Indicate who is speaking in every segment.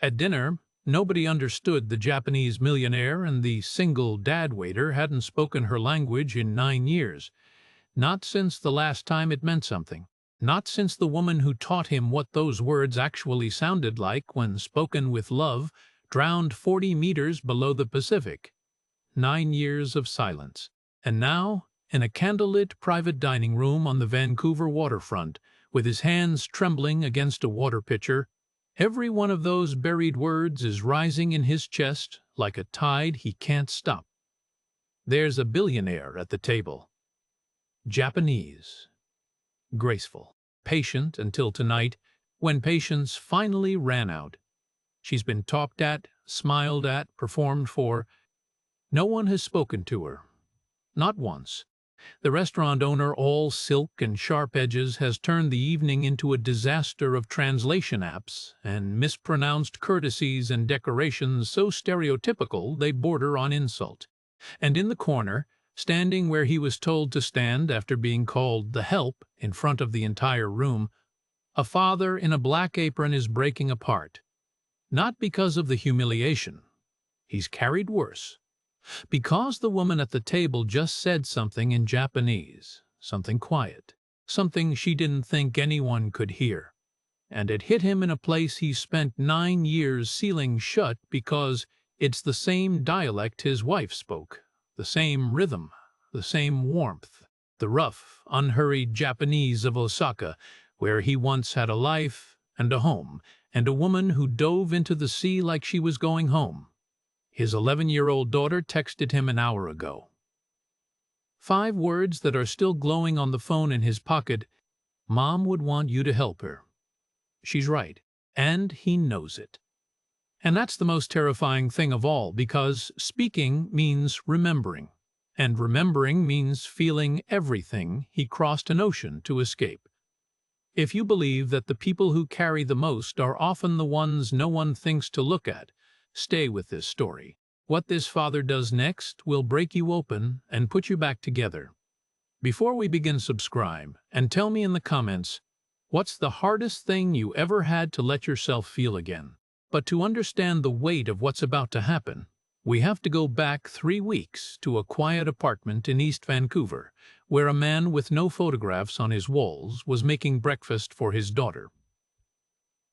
Speaker 1: At dinner, nobody understood the Japanese millionaire, and the single dad waiter hadn't spoken her language in 9 years. Not since the last time it meant something. Not since the woman who taught him what those words actually sounded like when spoken with love drowned 40 meters below the Pacific. 9 years of silence. And now, in a candlelit private dining room on the Vancouver waterfront, with his hands trembling against a water pitcher, every one of those buried words is rising in his chest like a tide he can't stop. There's a billionaire at the table. Japanese. Graceful. Patient until tonight, when patience finally ran out. She's been talked at, smiled at, performed for. No one has spoken to her. Not once. The restaurant owner, all silk and sharp edges, has turned the evening into a disaster of translation apps and mispronounced courtesies and decorations so stereotypical they border on insult. And in the corner, standing where he was told to stand after being called the help in front of the entire room, a father in a black apron is breaking apart. Not because of the humiliation. He's carried worse. Because the woman at the table just said something in Japanese, something quiet, something she didn't think anyone could hear. And it hit him in a place he spent 9 years sealing shut because it's the same dialect his wife spoke, the same rhythm, the same warmth, the rough, unhurried Japanese of Osaka, where he once had a life and a home, and a woman who dove into the sea like she was going home. His 11-year-old daughter texted him an hour ago. 5 words that are still glowing on the phone in his pocket. Mom would want you to help her. She's right, and he knows it. And that's the most terrifying thing of all, because speaking means remembering, and remembering means feeling everything he crossed an ocean to escape. If you believe that the people who carry the most are often the ones no one thinks to look at, stay with this story. What this father does next will break you open and put you back together. Before we begin, subscribe and tell me in the comments, what's the hardest thing you ever had to let yourself feel again? But to understand the weight of what's about to happen, we have to go back 3 weeks to a quiet apartment in East Vancouver, where a man with no photographs on his walls was making breakfast for his daughter.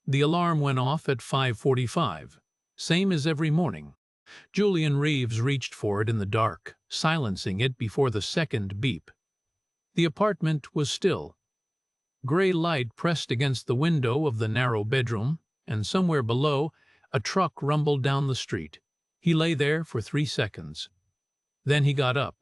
Speaker 1: The alarm went off at 5:45. Same as every morning. Julian Reeves reached for it in the dark, silencing it before the second beep. The apartment was still. Gray light pressed against the window of the narrow bedroom, and somewhere below, a truck rumbled down the street. He lay there for 3 seconds. Then he got up.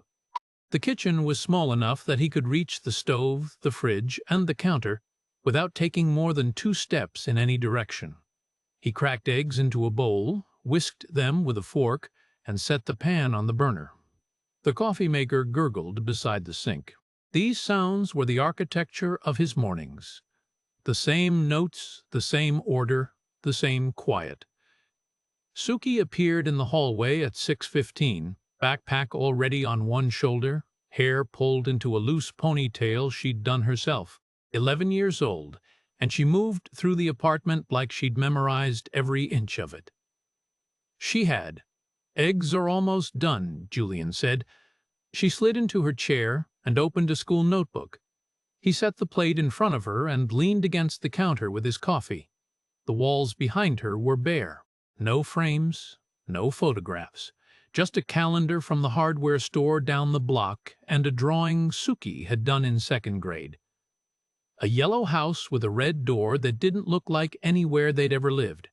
Speaker 1: The kitchen was small enough that he could reach the stove, the fridge, and the counter without taking more than 2 steps in any direction. He cracked eggs into a bowl, whisked them with a fork, and set the pan on the burner. The coffee maker gurgled beside the sink. These sounds were the architecture of his mornings. The same notes, the same order, the same quiet. Suki appeared in the hallway at 6:15, backpack already on one shoulder, hair pulled into a loose ponytail she'd done herself. 11 years old, and she moved through the apartment like she'd memorized every inch of it. She had. "Eggs are almost done," Julian said. She slid into her chair and opened a school notebook. He set the plate in front of her and leaned against the counter with his coffee. The walls behind her were bare. No frames, no photographs. Just a calendar from the hardware store down the block and a drawing Suki had done in 2nd grade. A yellow house with a red door that didn't look like anywhere they'd ever lived.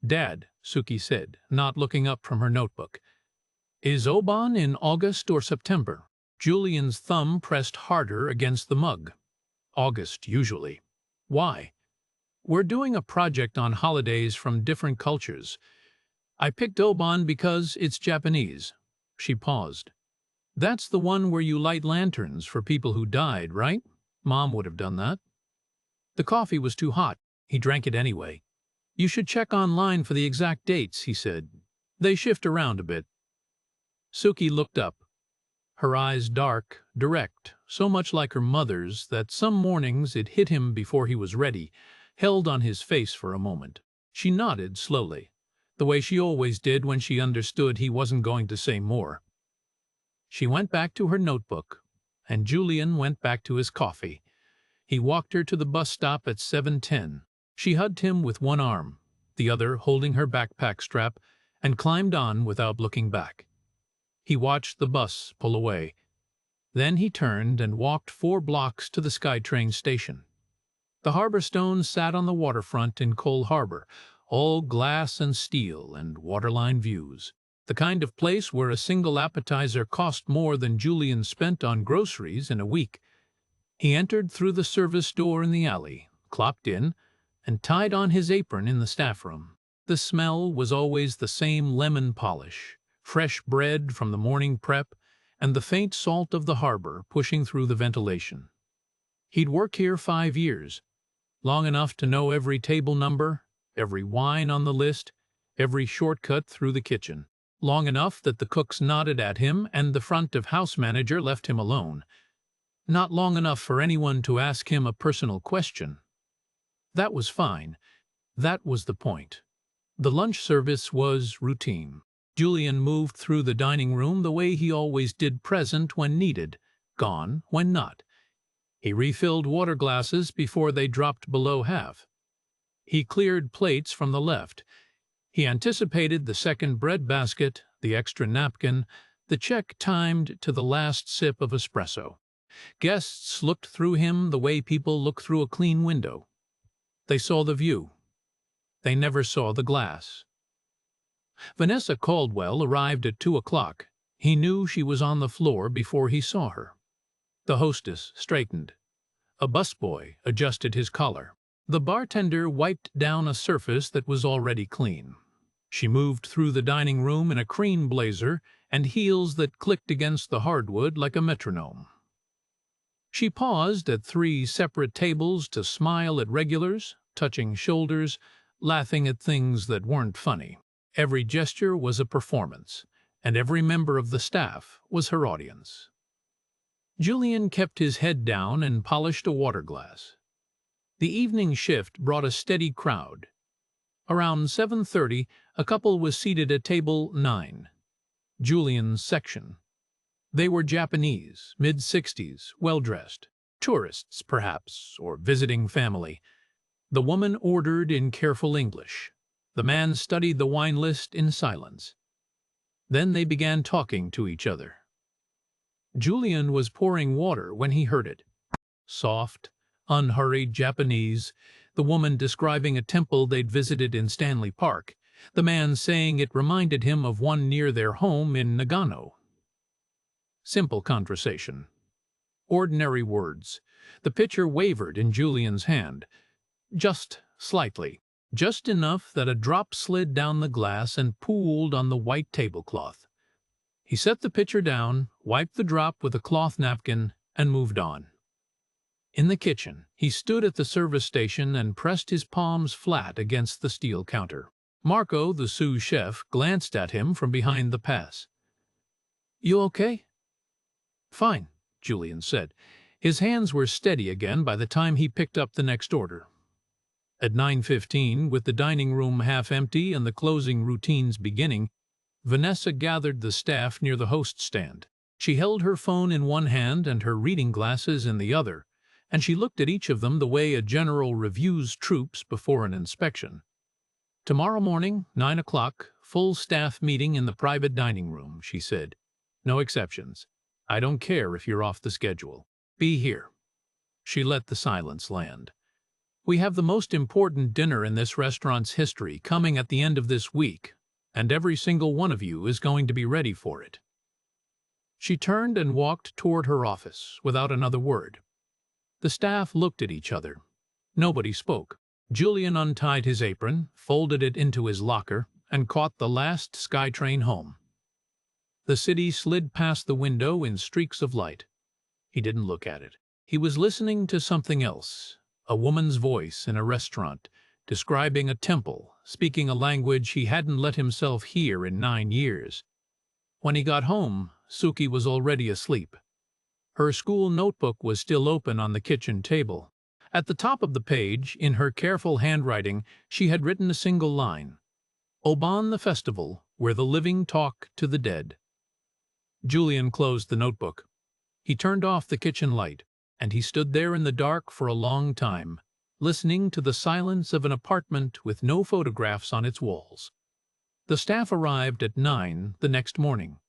Speaker 1: "Dad," Suki said, not looking up from her notebook. "Is Oban in August or September?" Julian's thumb pressed harder against the mug. "August, usually." "Why?" "We're doing a project on holidays from different cultures. I picked Oban because it's Japanese." She paused. "That's the one where you light lanterns for people who died, right? Mom would have done that." The coffee was too hot. He drank it anyway. "You should check online for the exact dates," he said. "They shift around a bit." Suki looked up. Her eyes dark, direct, so much like her mother's that some mornings it hit him before he was ready, held on his face for a moment. She nodded slowly, the way she always did when she understood he wasn't going to say more. She went back to her notebook, and Julian went back to his coffee. He walked her to the bus stop at 7:10. She hugged him with one arm, the other holding her backpack strap, and climbed on without looking back. He watched the bus pull away. Then he turned and walked 4 blocks to the SkyTrain station. The Harbor Stone sat on the waterfront in Cole Harbor, all glass and steel and waterline views. The kind of place where a single appetizer cost more than Julian spent on groceries in a week. He entered through the service door in the alley, clocked in, and tied on his apron in the staff room. The smell was always the same: lemon polish, fresh bread from the morning prep, and the faint salt of the harbor pushing through the ventilation. He'd worked here 5 years, long enough to know every table number, every wine on the list, every shortcut through the kitchen. Long enough that the cooks nodded at him and the front of house manager left him alone. Not long enough for anyone to ask him a personal question. That was fine. That was the point. The lunch service was routine. Julian moved through the dining room the way he always did, present when needed, gone when not. He refilled water glasses before they dropped below half. He cleared plates from the left. He anticipated the second bread basket, the extra napkin, the check timed to the last sip of espresso. Guests looked through him the way people look through a clean window. They saw the view. They never saw the glass. Vanessa Caldwell arrived at 2 o'clock. He knew she was on the floor before he saw her. The hostess straightened. A busboy adjusted his collar. The bartender wiped down a surface that was already clean. She moved through the dining room in a cream blazer and heels that clicked against the hardwood like a metronome. She paused at 3 separate tables to smile at regulars, touching shoulders, laughing at things that weren't funny. Every gesture was a performance, and every member of the staff was her audience. Julian kept his head down and polished a water glass. The evening shift brought a steady crowd. Around 7:30, a couple was seated at table 9, Julian's section. They were Japanese, mid-60s, well-dressed. Tourists, perhaps, or visiting family. The woman ordered in careful English. The man studied the wine list in silence. Then they began talking to each other. Julian was pouring water when he heard it. Soft, unhurried Japanese, the woman describing a temple they'd visited in Stanley Park, the man saying it reminded him of one near their home in Nagano. Simple conversation. Ordinary words. The pitcher wavered in Julian's hand. Just slightly. Just enough that a drop slid down the glass and pooled on the white tablecloth. He set the pitcher down, wiped the drop with a cloth napkin, and moved on. In the kitchen, he stood at the service station and pressed his palms flat against the steel counter. Marco, the sous chef, glanced at him from behind the pass. "You okay?" "Fine," Julian said. His hands were steady again by the time he picked up the next order. At 9:15, with the dining room half empty and the closing routines beginning, Vanessa gathered the staff near the host stand. She held her phone in one hand and her reading glasses in the other, and she looked at each of them the way a general reviews troops before an inspection. "Tomorrow morning, 9 o'clock, full staff meeting in the private dining room," she said. "No exceptions. I don't care if you're off the schedule. Be here." She let the silence land. "We have the most important dinner in this restaurant's history coming at the end of this week, and every single one of you is going to be ready for it." She turned and walked toward her office without another word. The staff looked at each other. Nobody spoke. Julian untied his apron, folded it into his locker, and caught the last SkyTrain home. The city slid past the window in streaks of light. He didn't look at it. He was listening to something else. A woman's voice in a restaurant, describing a temple, speaking a language he hadn't let himself hear in 9 years. When he got home, Suki was already asleep. Her school notebook was still open on the kitchen table. At the top of the page, in her careful handwriting, she had written a single line: Oban the festival, where the living talk to the dead. Julian closed the notebook. He turned off the kitchen light, and he stood there in the dark for a long time, listening to the silence of an apartment with no photographs on its walls. The staff arrived at 9 the next morning.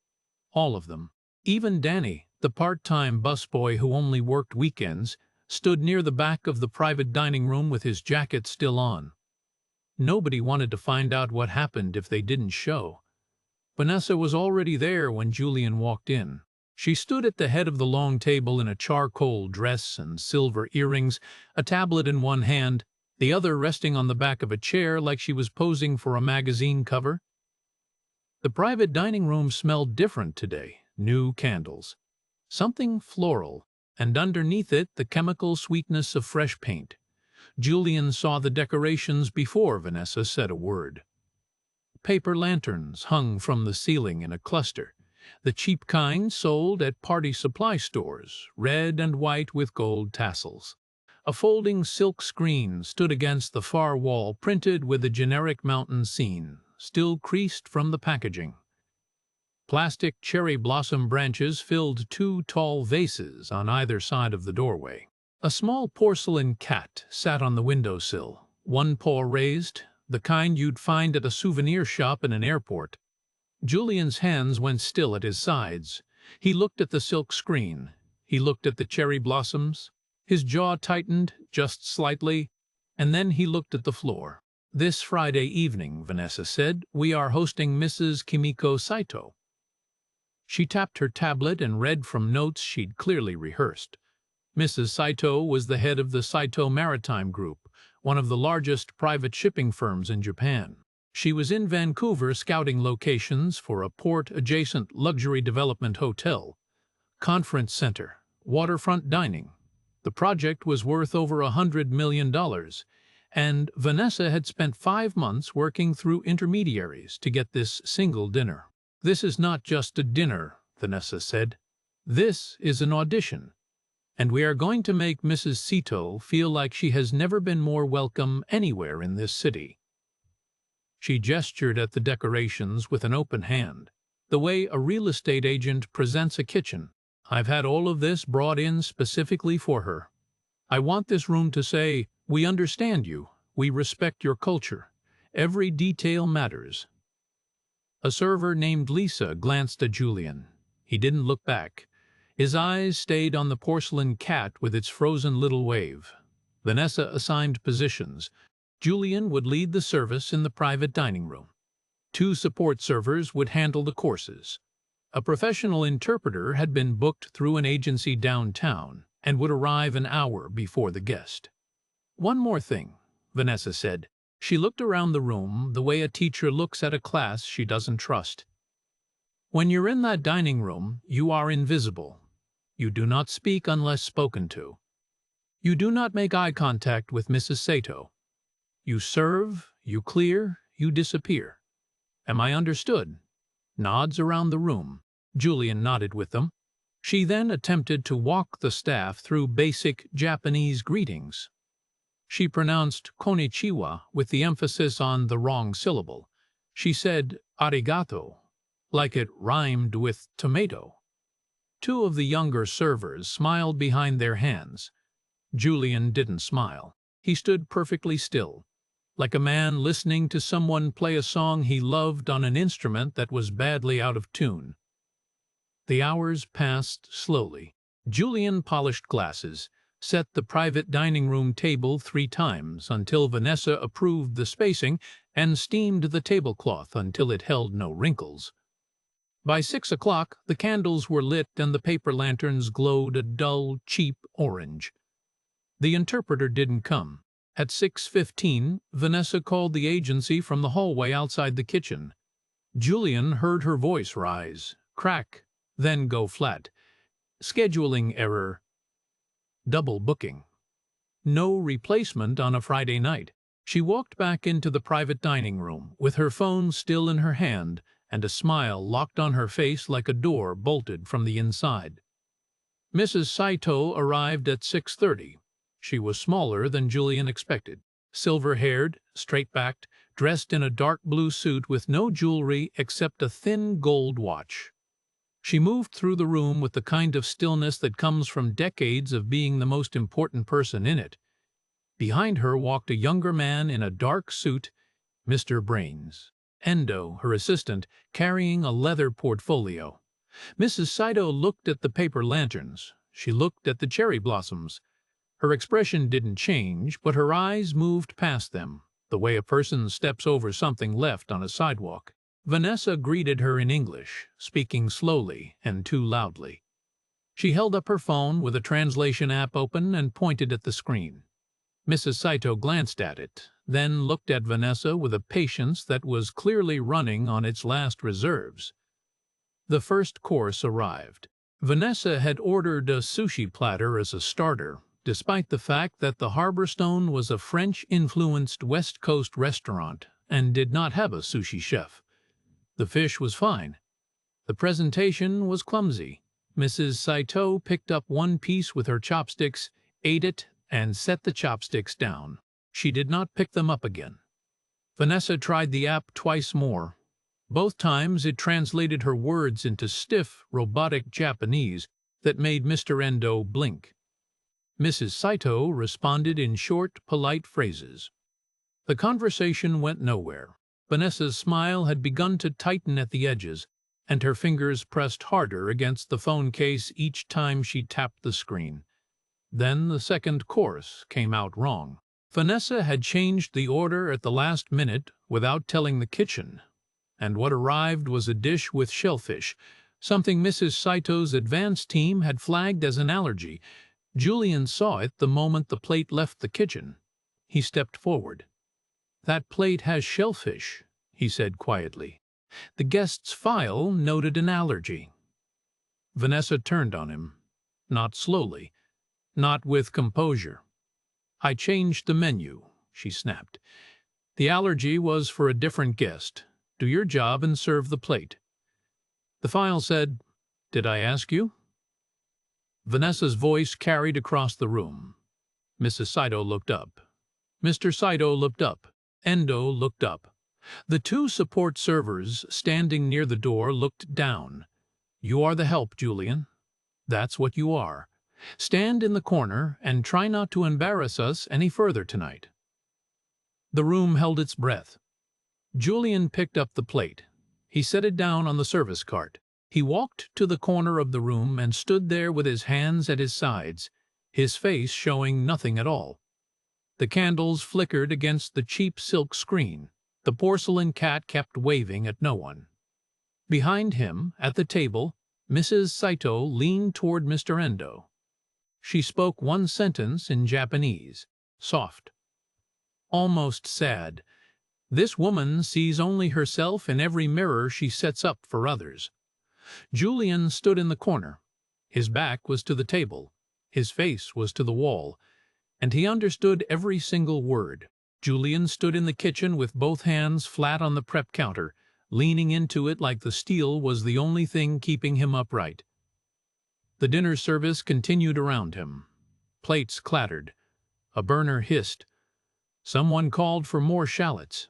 Speaker 1: All of them. Even Danny, the part-time busboy who only worked weekends, stood near the back of the private dining room with his jacket still on. Nobody wanted to find out what happened if they didn't show. Vanessa was already there when Julian walked in. She stood at the head of the long table in a charcoal dress and silver earrings, a tablet in one hand, the other resting on the back of a chair like she was posing for a magazine cover. The private dining room smelled different today. New candles. Something floral, and underneath it the chemical sweetness of fresh paint. Julian saw the decorations before Vanessa said a word. Paper lanterns hung from the ceiling in a cluster, the cheap kind sold at party supply stores, red and white with gold tassels. A folding silk screen stood against the far wall, printed with a generic mountain scene, still creased from the packaging. Plastic cherry blossom branches filled 2 tall vases on either side of the doorway. A small porcelain cat sat on the windowsill, one paw raised, the kind you'd find at a souvenir shop in an airport. Julian's hands went still at his sides. He looked at the silk screen. He looked at the cherry blossoms. His jaw tightened, just slightly, and then he looked at the floor. "This Friday evening," Vanessa said, "we are hosting Mrs. Kimiko Saito." She tapped her tablet and read from notes she'd clearly rehearsed. Mrs. Saito was the head of the Saito Maritime Group, one of the largest private shipping firms in Japan. She was in Vancouver scouting locations for a port-adjacent luxury development hotel, conference center, waterfront dining. The project was worth over $100 million, and Vanessa had spent 5 months working through intermediaries to get this single dinner. "This is not just a dinner," Vanessa said. "This is an audition. And we are going to make Mrs. Saito feel like she has never been more welcome anywhere in this city." She gestured at the decorations with an open hand, the way a real estate agent presents a kitchen. "I've had all of this brought in specifically for her. I want this room to say, 'We understand you. We respect your culture. Every detail matters.'" A server named Lisa glanced at Julian. He didn't look back. His eyes stayed on the porcelain cat with its frozen little wave. Vanessa assigned positions. Julian would lead the service in the private dining room. 2 support servers would handle the courses. A professional interpreter had been booked through an agency downtown and would arrive an hour before the guest. "One more thing," Vanessa said. She looked around the room the way a teacher looks at a class she doesn't trust. "When you're in that dining room, you are invisible. You do not speak unless spoken to. You do not make eye contact with Mrs. Saito. You serve, you clear, you disappear. Am I understood?" Nods around the room. Julian nodded with them. She then attempted to walk the staff through basic Japanese greetings. She pronounced konnichiwa with the emphasis on the wrong syllable. She said arigato, like it rhymed with tomato. 2 of the younger servers smiled behind their hands. Julian didn't smile. He stood perfectly still, like a man listening to someone play a song he loved on an instrument that was badly out of tune. The hours passed slowly. Julian polished glasses, set the private dining room table 3 times until Vanessa approved the spacing, and steamed the tablecloth until it held no wrinkles. By 6 o'clock, the candles were lit and the paper lanterns glowed a dull, cheap orange. The interpreter didn't come. At 6:15, Vanessa called the agency from the hallway outside the kitchen. Julian heard her voice rise, crack, then go flat. "Scheduling error. Double booking. No replacement on a Friday night." She walked back into the private dining room, with her phone still in her hand and a smile locked on her face like a door bolted from the inside. Mrs. Saito arrived at 6:30. She was smaller than Julian expected. Silver-haired, straight-backed, dressed in a dark blue suit with no jewelry except a thin gold watch. She moved through the room with the kind of stillness that comes from decades of being the most important person in it. Behind her walked a younger man in a dark suit, Mr. Brains. Endo, her assistant, carrying a leather portfolio. Mrs. Saito looked at the paper lanterns. She looked at the cherry blossoms. Her expression didn't change, but her eyes moved past them, the way a person steps over something left on a sidewalk. Vanessa greeted her in English, speaking slowly and too loudly. She held up her phone with a translation app open and pointed at the screen. Mrs. Saito glanced at it, then looked at Vanessa with a patience that was clearly running on its last reserves. The first course arrived. Vanessa had ordered a sushi platter as a starter, despite the fact that the Harborstone was a French-influenced West Coast restaurant and did not have a sushi chef. The fish was fine. The presentation was clumsy. Mrs. Saito picked up one piece with her chopsticks, ate it, and set the chopsticks down. She did not pick them up again. Vanessa tried the app twice more. Both times it translated her words into stiff, robotic Japanese that made Mr. Endo blink. Mrs. Saito responded in short, polite phrases. The conversation went nowhere. Vanessa's smile had begun to tighten at the edges, and her fingers pressed harder against the phone case each time she tapped the screen. Then the second course came out wrong. Vanessa had changed the order at the last minute without telling the kitchen, and what arrived was a dish with shellfish, something Mrs. Saito's advance team had flagged as an allergy. Julian saw it the moment the plate left the kitchen. He stepped forward. "That plate has shellfish," he said quietly. "The guest's file noted an allergy." Vanessa turned on him, not slowly, not with composure. "I changed the menu," she snapped. "The allergy was for a different guest. Do your job and serve the plate." The file said, "Did I ask you?" Vanessa's voice carried across the room. Mrs. Saito looked up. Mr. Saito looked up. Endo looked up. The two support servers standing near the door looked down. "You are the help, Julian. That's what you are. Stand in the corner and try not to embarrass us any further tonight." The room held its breath. Julian picked up the plate. He set it down on the service cart. He walked to the corner of the room and stood there with his hands at his sides, his face showing nothing at all. The candles flickered against the cheap silk screen. The porcelain cat kept waving at no one. Behind him, at the table, Mrs. Saito leaned toward Mr. Endo. She spoke one sentence in Japanese, soft, almost sad. "This woman sees only herself in every mirror she sets up for others." Julian stood in the corner. His back was to the table. His face was to the wall. And he understood every single word. Julian stood in the kitchen with both hands flat on the prep counter, leaning into it like the steel was the only thing keeping him upright. The dinner service continued around him. Plates clattered. A burner hissed. Someone called for more shallots.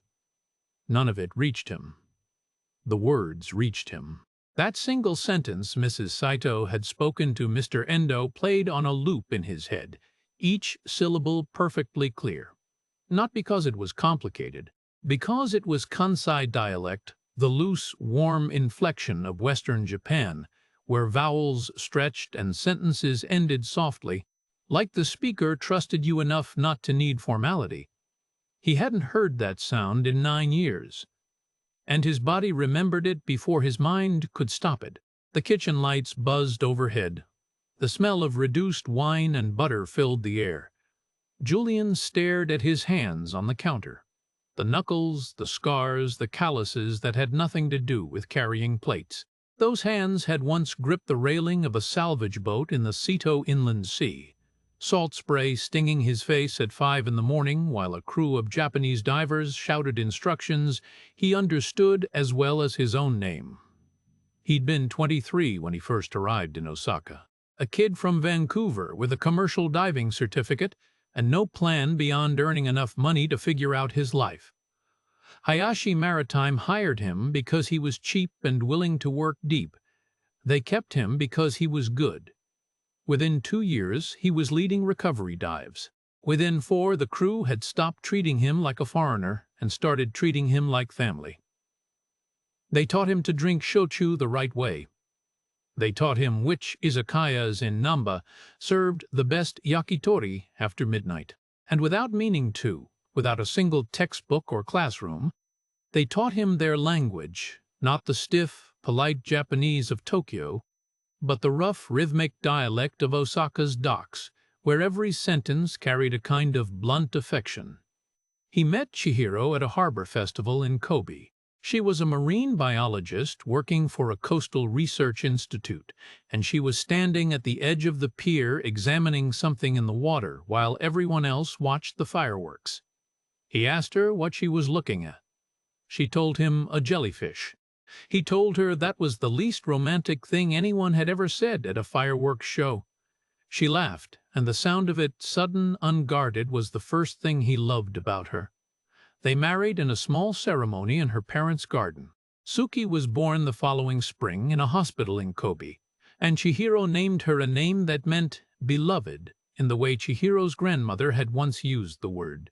Speaker 1: None of it reached him. The words reached him. That single sentence Mrs. Saito had spoken to Mr. Endo played on a loop in his head, each syllable perfectly clear. Not because it was complicated, because it was Kansai dialect, the loose, warm inflection of Western Japan, where vowels stretched and sentences ended softly, like the speaker trusted you enough not to need formality. He hadn't heard that sound in 9 years, and his body remembered it before his mind could stop it. The kitchen lights buzzed overhead. The smell of reduced wine and butter filled the air. Julian stared at his hands on the counter. The knuckles, the scars, the calluses that had nothing to do with carrying plates. Those hands had once gripped the railing of a salvage boat in the Seto Inland Sea. Salt spray stinging his face at 5 in the morning while a crew of Japanese divers shouted instructions he understood as well as his own name. He'd been 23 when he first arrived in Osaka. A kid from Vancouver with a commercial diving certificate, and no plan beyond earning enough money to figure out his life. Hayashi Maritime hired him because he was cheap and willing to work deep. They kept him because he was good. Within 2 years, he was leading recovery dives. Within 4, the crew had stopped treating him like a foreigner and started treating him like family. They taught him to drink shochu the right way. They taught him which izakayas in Namba served the best yakitori after midnight. And without meaning to, without a single textbook or classroom, they taught him their language, not the stiff, polite Japanese of Tokyo, but the rough, rhythmic dialect of Osaka's docks, where every sentence carried a kind of blunt affection. He met Chihiro at a harbor festival in Kobe. She was a marine biologist working for a coastal research institute, and she was standing at the edge of the pier examining something in the water while everyone else watched the fireworks. He asked her what she was looking at. She told him a jellyfish. He told her that was the least romantic thing anyone had ever said at a fireworks show. She laughed, and the sound of it, sudden, unguarded, was the first thing he loved about her. They married in a small ceremony in her parents' garden. Suki was born the following spring in a hospital in Kobe, and Chihiro named her a name that meant beloved in the way Chihiro's grandmother had once used the word.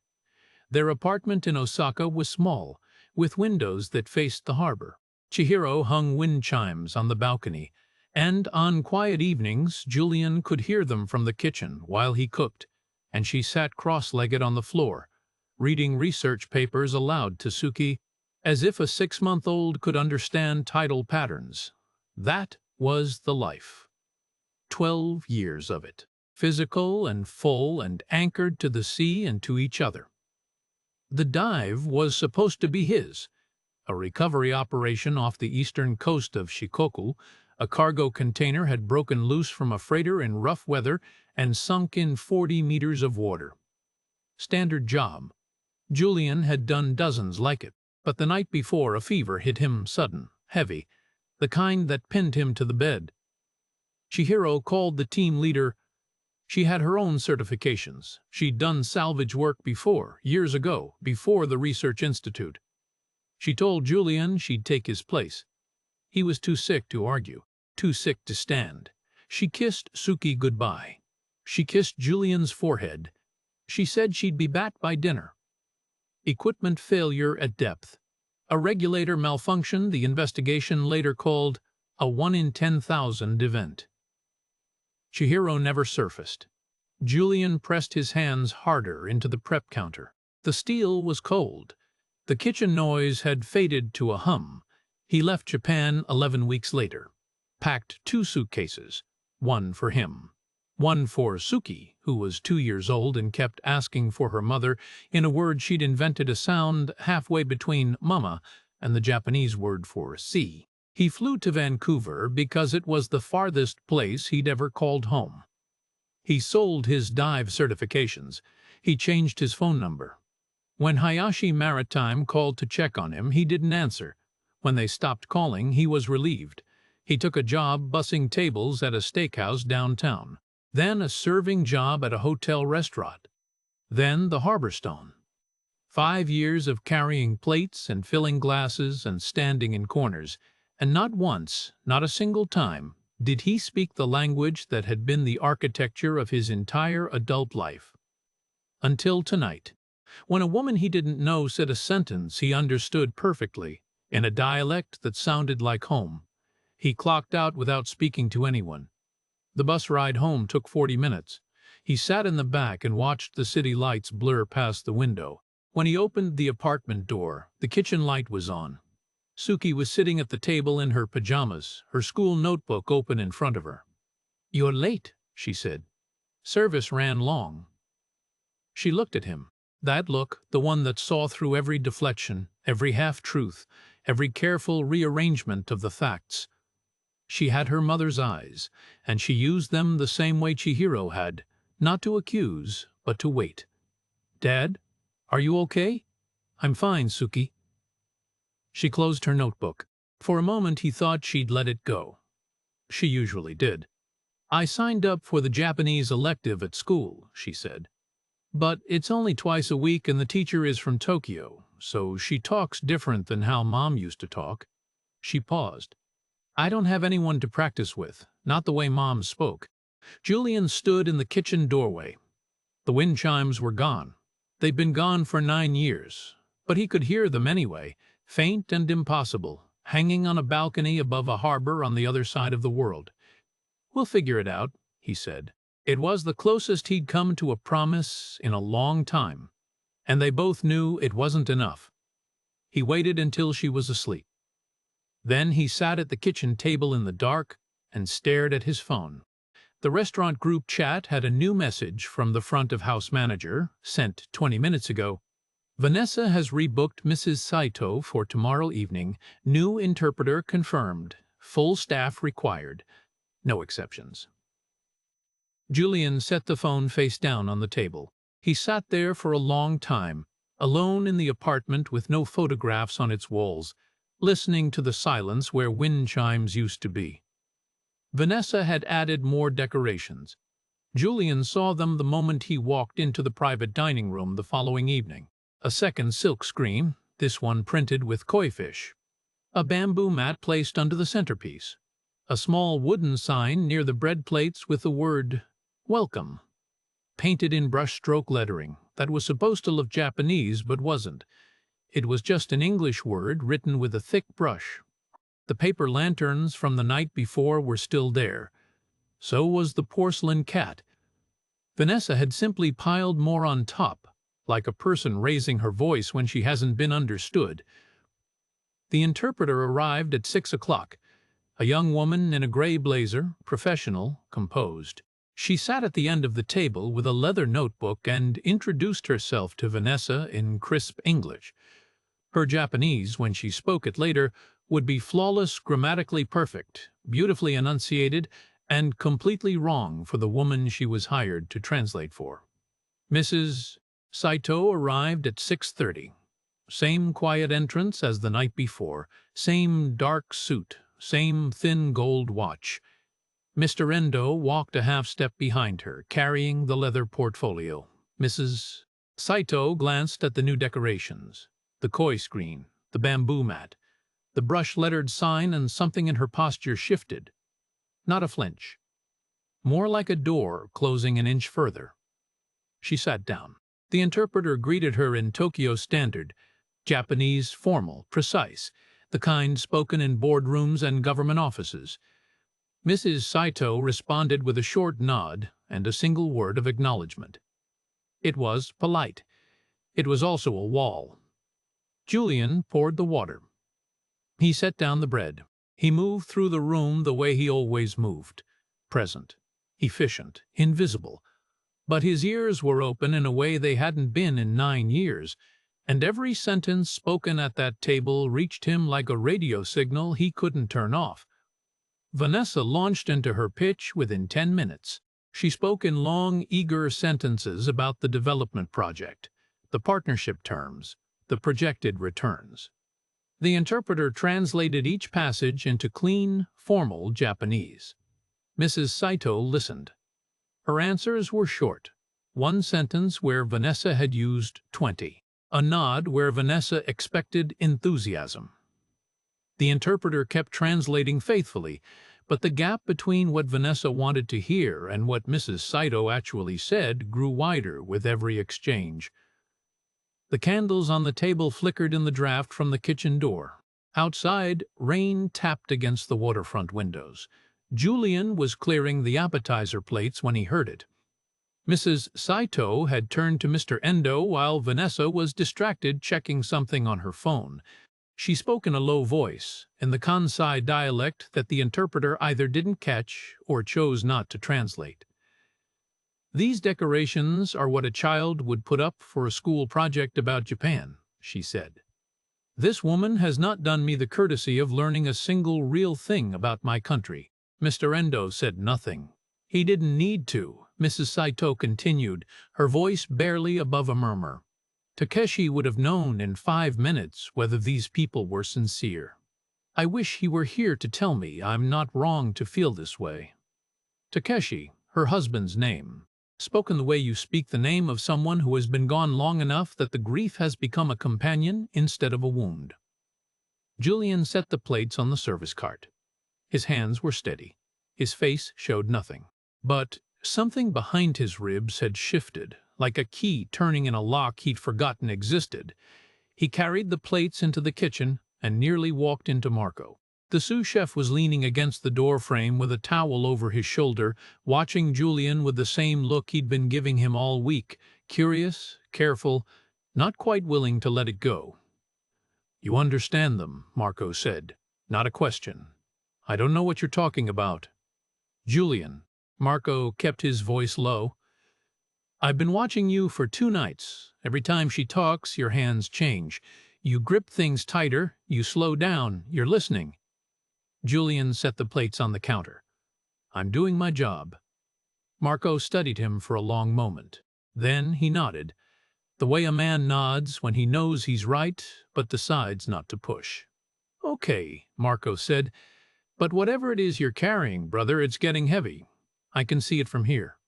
Speaker 1: Their apartment in Osaka was small, with windows that faced the harbor. Chihiro hung wind chimes on the balcony, and on quiet evenings Julian could hear them from the kitchen while he cooked, and she sat cross-legged on the floor, reading research papers aloud to Suki, as if a 6-month-old could understand tidal patterns. That was the life. 12 years of it, physical and full and anchored to the sea and to each other. The dive was supposed to be his, a recovery operation off the eastern coast of Shikoku. A cargo container had broken loose from a freighter in rough weather and sunk in 40 meters of water. Standard job. Julian had done dozens like it, but the night before a fever hit him sudden, heavy, the kind that pinned him to the bed. Chihiro called the team leader. She had her own certifications. She'd done salvage work before, years ago, before the research institute. She told Julian she'd take his place. He was too sick to argue, too sick to stand. She kissed Suki goodbye. She kissed Julian's forehead. She said she'd be back by dinner. Equipment failure at depth. A regulator malfunction the investigation later called a 1 in 10,000 event. Chihiro never surfaced. Julian pressed his hands harder into the prep counter. The steel was cold. The kitchen noise had faded to a hum. He left Japan 11 weeks later. Packed 2 suitcases, one for him, one for Suki, who was 2 years old and kept asking for her mother. In a word, she'd invented a sound halfway between mama and the Japanese word for sea. He flew to Vancouver because it was the farthest place he'd ever called home. He sold his dive certifications. He changed his phone number. When Hayashi Maritime called to check on him, he didn't answer. When they stopped calling, he was relieved. He took a job bussing tables at a steakhouse downtown, then a serving job at a hotel restaurant, then the Harbor Stone. 5 years of carrying plates and filling glasses and standing in corners, and not once, not a single time, did he speak the language that had been the architecture of his entire adult life. Until tonight, when a woman he didn't know said a sentence he understood perfectly, in a dialect that sounded like home, he clocked out without speaking to anyone. The bus ride home took 40 minutes. He sat in the back and watched the city lights blur past the window. When he opened the apartment door, the kitchen light was on. Suki was sitting at the table in her pajamas, her school notebook open in front of her. "You're late," she said. "Service ran long." She looked at him. That look, the one that saw through every deflection, every half-truth, every careful rearrangement of the facts. She had her mother's eyes, and she used them the same way Chihiro had, not to accuse, but to wait. "Dad, are you okay?" "I'm fine, Suki." She closed her notebook. For a moment he thought she'd let it go. She usually did. "I signed up for the Japanese elective at school," she said. But it's only twice a week and the teacher is from Tokyo, so she talks different than how Mom used to talk. She paused. I don't have anyone to practice with, not the way Mom spoke. Julian stood in the kitchen doorway. The wind chimes were gone. They'd been gone for 9 years, but he could hear them anyway, faint and impossible, hanging on a balcony above a harbor on the other side of the world. We'll figure it out, he said. It was the closest he'd come to a promise in a long time, and they both knew it wasn't enough. He waited until she was asleep. Then he sat at the kitchen table in the dark and stared at his phone. The restaurant group chat had a new message from the front-of-house manager, sent 20 minutes ago. Vanessa has rebooked Mrs. Saito for tomorrow evening. New interpreter confirmed. Full staff required. No exceptions. Julian set the phone face down on the table. He sat there for a long time, alone in the apartment with no photographs on its walls, listening to the silence where wind chimes used to be. Vanessa had added more decorations. Julian saw them the moment he walked into the private dining room the following evening. A second silk screen, this one printed with koi fish. A bamboo mat placed under the centerpiece. A small wooden sign near the bread plates with the word "Welcome," painted in brushstroke lettering that was supposed to look Japanese but wasn't. It was just an English word written with a thick brush. The paper lanterns from the night before were still there. So was the porcelain cat. Vanessa had simply piled more on top, like a person raising her voice when she hasn't been understood. The interpreter arrived at 6 o'clock. A young woman in a gray blazer, professional, composed. She sat at the end of the table with a leather notebook and introduced herself to Vanessa in crisp English. Her Japanese, when she spoke it later, would be flawless, grammatically perfect, beautifully enunciated, and completely wrong for the woman she was hired to translate for. Mrs. Saito arrived at 6:30. Same quiet entrance as the night before, same dark suit, same thin gold watch. Mr. Endo walked a half-step behind her, carrying the leather portfolio. Mrs. Saito glanced at the new decorations, the koi screen, the bamboo mat, the brush-lettered sign, and something in her posture shifted. Not a flinch. More like a door closing an inch further. She sat down. The interpreter greeted her in Tokyo standard, Japanese, formal, precise, the kind spoken in boardrooms and government offices. Mrs. Saito responded with a short nod and a single word of acknowledgement. It was polite. It was also a wall. Julian poured the water. He set down the bread. He moved through the room the way he always moved. Present, efficient, invisible. But his ears were open in a way they hadn't been in 9 years, and every sentence spoken at that table reached him like a radio signal he couldn't turn off. Vanessa launched into her pitch within 10 minutes. She spoke in long, eager sentences about the development project, the partnership terms, the projected returns. The interpreter translated each passage into clean, formal Japanese. Mrs. Saito listened. Her answers were short. One sentence where Vanessa had used 20. A nod where Vanessa expected enthusiasm. The interpreter kept translating faithfully, but the gap between what Vanessa wanted to hear and what Mrs. Saito actually said grew wider with every exchange. The candles on the table flickered in the draft from the kitchen door. Outside, rain tapped against the waterfront windows. Julian was clearing the appetizer plates when he heard it. Mrs. Saito had turned to Mr. Endo while Vanessa was distracted checking something on her phone. She spoke in a low voice, in the Kansai dialect that the interpreter either didn't catch or chose not to translate. These decorations are what a child would put up for a school project about Japan, she said. This woman has not done me the courtesy of learning a single real thing about my country. Mr. Endo said nothing. He didn't need to, Mrs. Saito continued, her voice barely above a murmur. Takeshi would have known in 5 minutes whether these people were sincere. I wish he were here to tell me I'm not wrong to feel this way. Takeshi, her husband's name. Spoken the way you speak the name of someone who has been gone long enough that the grief has become a companion instead of a wound. Julian set the plates on the service cart. His hands were steady. His face showed nothing. But something behind his ribs had shifted, like a key turning in a lock he'd forgotten existed. He carried the plates into the kitchen and nearly walked into Marco. The sous chef was leaning against the door frame with a towel over his shoulder, watching Julian with the same look he'd been giving him all week, curious, careful, not quite willing to let it go. "You understand them," Marco said. "Not a question. I don't know what you're talking about." "Julian," Marco kept his voice low, "I've been watching you for 2 nights. Every time she talks, your hands change. You grip things tighter, you slow down, you're listening." Julian set the plates on the counter. "I'm doing my job." Marco studied him for a long moment. Then he nodded, the way a man nods when he knows he's right but decides not to push. "Okay," Marco said, "but whatever it is you're carrying, brother, it's getting heavy. I can see it from here."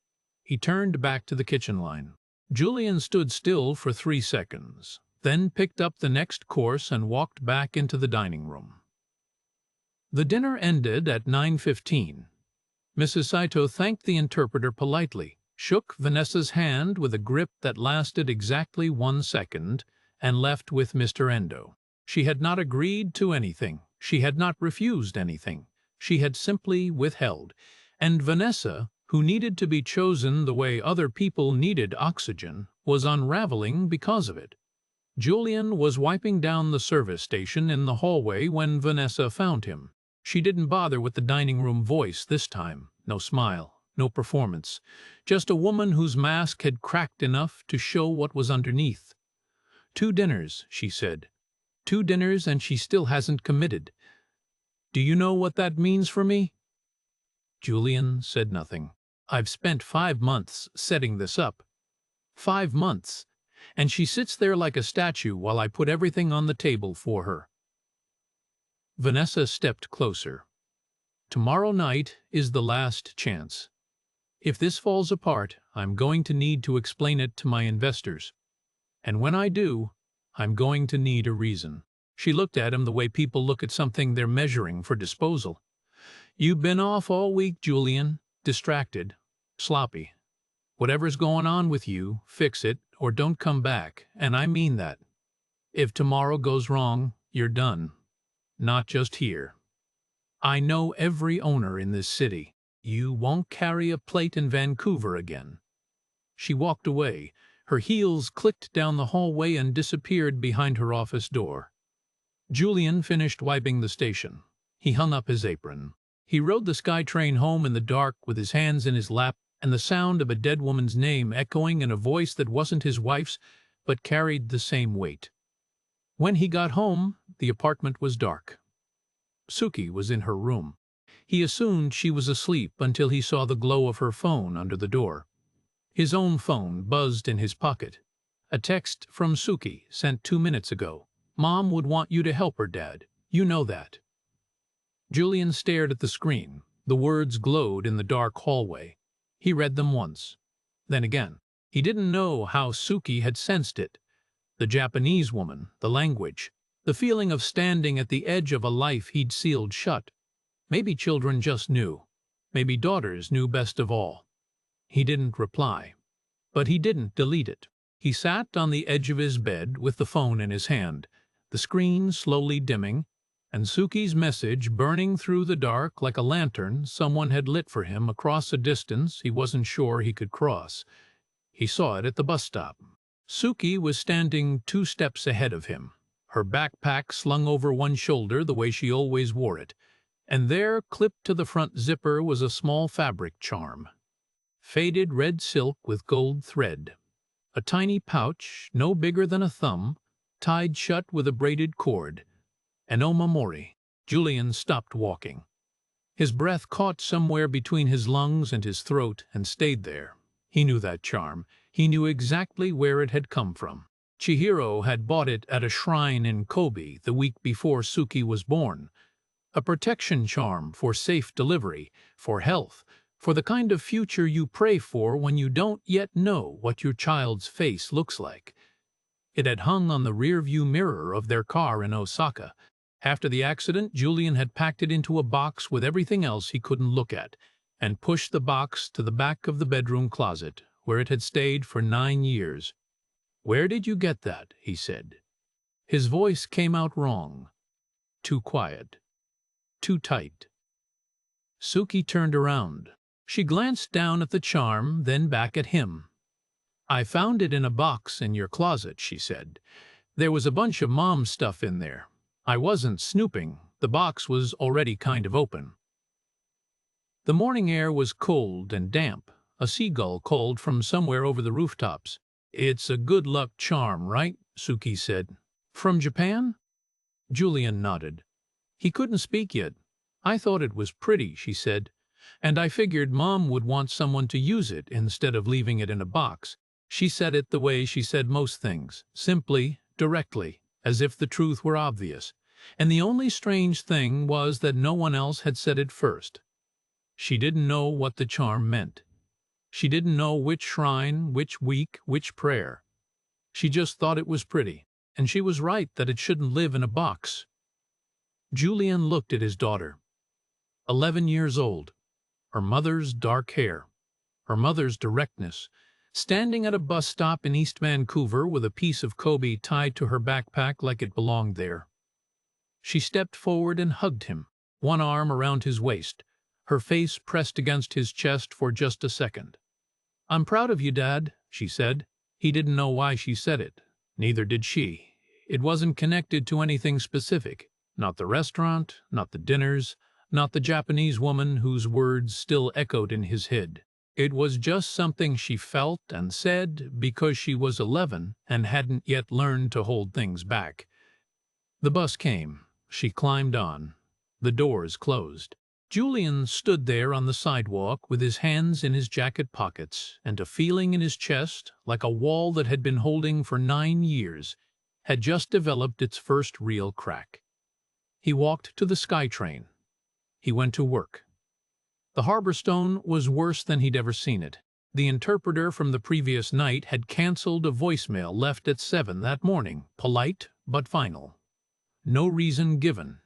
Speaker 1: He turned back to the kitchen line. Julian stood still for 3 seconds, then picked up the next course and walked back into the dining room. The dinner ended at 9:15. Mrs. Saito thanked the interpreter politely, shook Vanessa's hand with a grip that lasted exactly 1 second, and left with Mr. Endo. She had not agreed to anything. She had not refused anything. She had simply withheld. And Vanessa, who needed to be chosen the way other people needed oxygen, was unraveling because of it. Julian was wiping down the service station in the hallway when Vanessa found him. She didn't bother with the dining room voice this time. No smile, no performance. Just a woman whose mask had cracked enough to show what was underneath. "2 dinners," she said. "2 dinners and she still hasn't committed. Do you know what that means for me?" Julian said nothing. "I've spent 5 months setting this up. 5 months. And she sits there like a statue while I put everything on the table for her." Vanessa stepped closer. "Tomorrow night is the last chance. If this falls apart, I'm going to need to explain it to my investors. And when I do, I'm going to need a reason." She looked at him the way people look at something they're measuring for disposal. "You've been off all week, Julian. Distracted. Sloppy. Whatever's going on with you, fix it or don't come back, and I mean that. If tomorrow goes wrong, you're done. Not just here. I know every owner in this city. You won't carry a plate in Vancouver again." She walked away. Her heels clicked down the hallway and disappeared behind her office door. Julian finished wiping the station. He hung up his apron. He rode the SkyTrain home in the dark with his hands in his lap and the sound of a dead woman's name echoing in a voice that wasn't his wife's but carried the same weight. When he got home, the apartment was dark. Suki was in her room. He assumed she was asleep until he saw the glow of her phone under the door. His own phone buzzed in his pocket. A text from Suki, sent 2 minutes ago. "Mom would want you to help her, Dad. You know that." Julian stared at the screen. The words glowed in the dark hallway. He read them once. Then again. He didn't know how Suki had sensed it. The Japanese woman, the language, the feeling of standing at the edge of a life he'd sealed shut. Maybe children just knew. Maybe daughters knew best of all. He didn't reply. But he didn't delete it. He sat on the edge of his bed with the phone in his hand, the screen slowly dimming, and Suki's message burning through the dark like a lantern someone had lit for him across a distance he wasn't sure he could cross. He saw it at the bus stop. Suki was standing 2 steps ahead of him, her backpack slung over one shoulder the way she always wore it, and there, clipped to the front zipper, was a small fabric charm. Faded red silk with gold thread. A tiny pouch, no bigger than a thumb, tied shut with a braided cord. An omamori. Julian stopped walking. His breath caught somewhere between his lungs and his throat and stayed there. He knew that charm. He knew exactly where it had come from. Chihiro had bought it at a shrine in Kobe the week before Suki was born. A protection charm for safe delivery, for health, For the kind of future you pray for when you don't yet know what your child's face looks like. It had hung on the rear-view mirror of their car in Osaka. After the accident, Julian had packed it into a box with everything else he couldn't look at, and pushed the box to the back of the bedroom closet, where it had stayed for 9 years. "Where did you get that?" he said. His voice came out wrong. Too quiet. Too tight. Suki turned around. She glanced down at the charm, then back at him. "I found it in a box in your closet," she said. "There was a bunch of Mom's stuff in there. I wasn't snooping. The box was already kind of open." The morning air was cold and damp. A seagull called from somewhere over the rooftops. "It's a good luck charm, right?" Suki said. "From Japan?" Julian nodded. He couldn't speak yet. "I thought it was pretty," she said, "and I figured Mom would want someone to use it instead of leaving it in a box." She said it the way she said most things, simply, directly, as if the truth were obvious. And the only strange thing was that no one else had said it first. She didn't know what the charm meant. She didn't know which shrine, which week, which prayer. She just thought it was pretty, and she was right that it shouldn't live in a box. Julian looked at his daughter. 11 years old. Her mother's dark hair. Her mother's directness. Standing at a bus stop in East Vancouver with a piece of Kobe tied to her backpack like it belonged there. She stepped forward and hugged him, one arm around his waist, her face pressed against his chest for just a second. "I'm proud of you, Dad," she said. He didn't know why she said it. Neither did she. It wasn't connected to anything specific. Not the restaurant, not the dinners, not the Japanese woman whose words still echoed in his head. It was just something she felt and said because she was 11 and hadn't yet learned to hold things back. The bus came. She climbed on. The doors closed. Julian stood there on the sidewalk with his hands in his jacket pockets and a feeling in his chest like a wall that had been holding for 9 years had just developed its first real crack. He walked to the SkyTrain. He went to work. The Harbor Stone was worse than he'd ever seen it. The interpreter from the previous night had canceled a voicemail left at 7 that morning, polite but final. No reason given.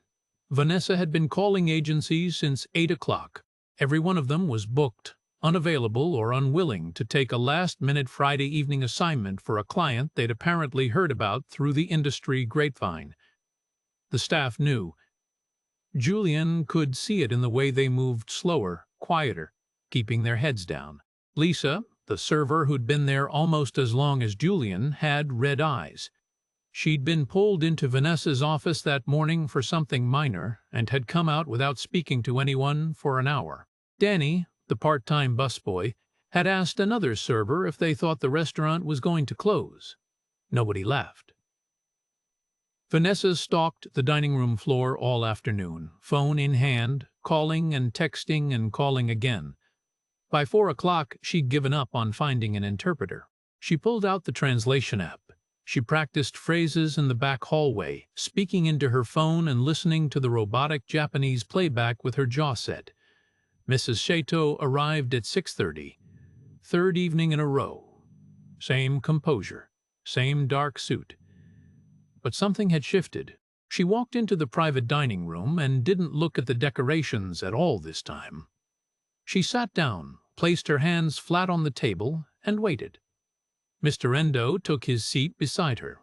Speaker 1: Vanessa had been calling agencies since 8 o'clock. Every one of them was booked, unavailable or unwilling to take a last-minute Friday evening assignment for a client they'd apparently heard about through the industry grapevine. The staff knew. Julian could see it in the way they moved slower, quieter, keeping their heads down. Lisa, the server who'd been there almost as long as Julian, had red eyes. She'd been pulled into Vanessa's office that morning for something minor and had come out without speaking to anyone for an hour. Danny, the part-time busboy, had asked another server if they thought the restaurant was going to close. Nobody laughed. Vanessa stalked the dining room floor all afternoon, phone in hand, calling and texting and calling again. By 4 o'clock, she'd given up on finding an interpreter. She pulled out the translation app. She practiced phrases in the back hallway, speaking into her phone and listening to the robotic Japanese playback with her jaw set. Mrs. Saito arrived at 6:30. Third evening in a row. Same composure. Same dark suit. But something had shifted. She walked into the private dining room and didn't look at the decorations at all this time. She sat down, placed her hands flat on the table, and waited. Mr. Endo took his seat beside her.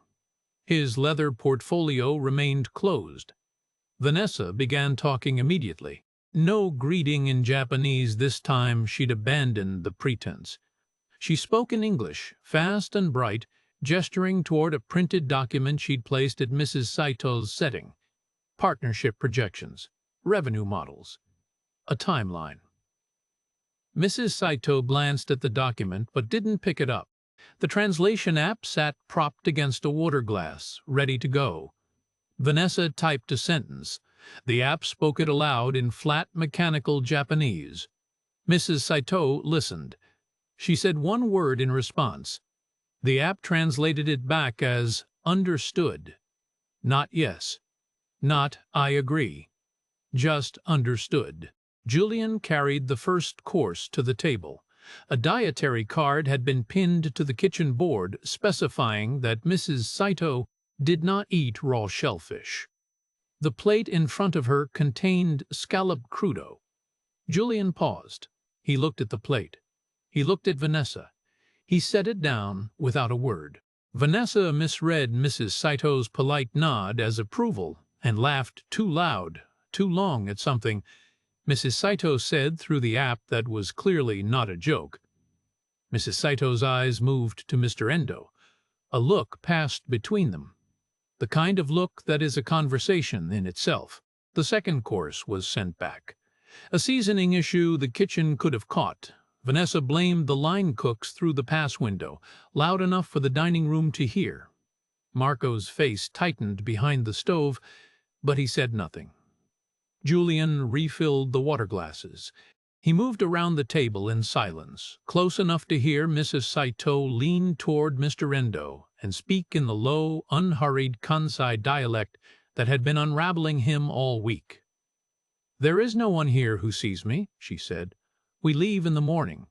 Speaker 1: His leather portfolio remained closed. Vanessa began talking immediately. No greeting in Japanese this time. She'd abandoned the pretense. She spoke in English, fast and bright, gesturing toward a printed document she'd placed at Mrs. Saito's setting. Partnership projections, revenue models, a timeline. Mrs. Saito glanced at the document but didn't pick it up. The translation app sat propped against a water glass, ready to go. Vanessa typed a sentence. The app spoke it aloud in flat, mechanical Japanese. Mrs. Saito listened. She said one word in response. The app translated it back as understood. Not yes. Not I agree. Just understood. Julian carried the first course to the table. A dietary card had been pinned to the kitchen board specifying that Mrs. Saito did not eat raw shellfish. The plate in front of her contained scalloped crudo. Julian paused. He looked at the plate. He looked at Vanessa. He set it down without a word. Vanessa misread Mrs. Saito's polite nod as approval and laughed too loud, too long at something Mrs. Saito said through the app that was clearly not a joke. Mrs. Saito's eyes moved to Mr. Endo. A look passed between them. The kind of look that is a conversation in itself. The second course was sent back. A seasoning issue the kitchen could have caught. Vanessa blamed the line cooks through the pass window, loud enough for the dining room to hear. Marco's face tightened behind the stove, but he said nothing. Julian refilled the water glasses. He moved around the table in silence, close enough to hear Mrs. Saito lean toward Mr. Endo and speak in the low, unhurried Kansai dialect that had been unraveling him all week. "There is no one here who sees me," she said. "We leave in the morning."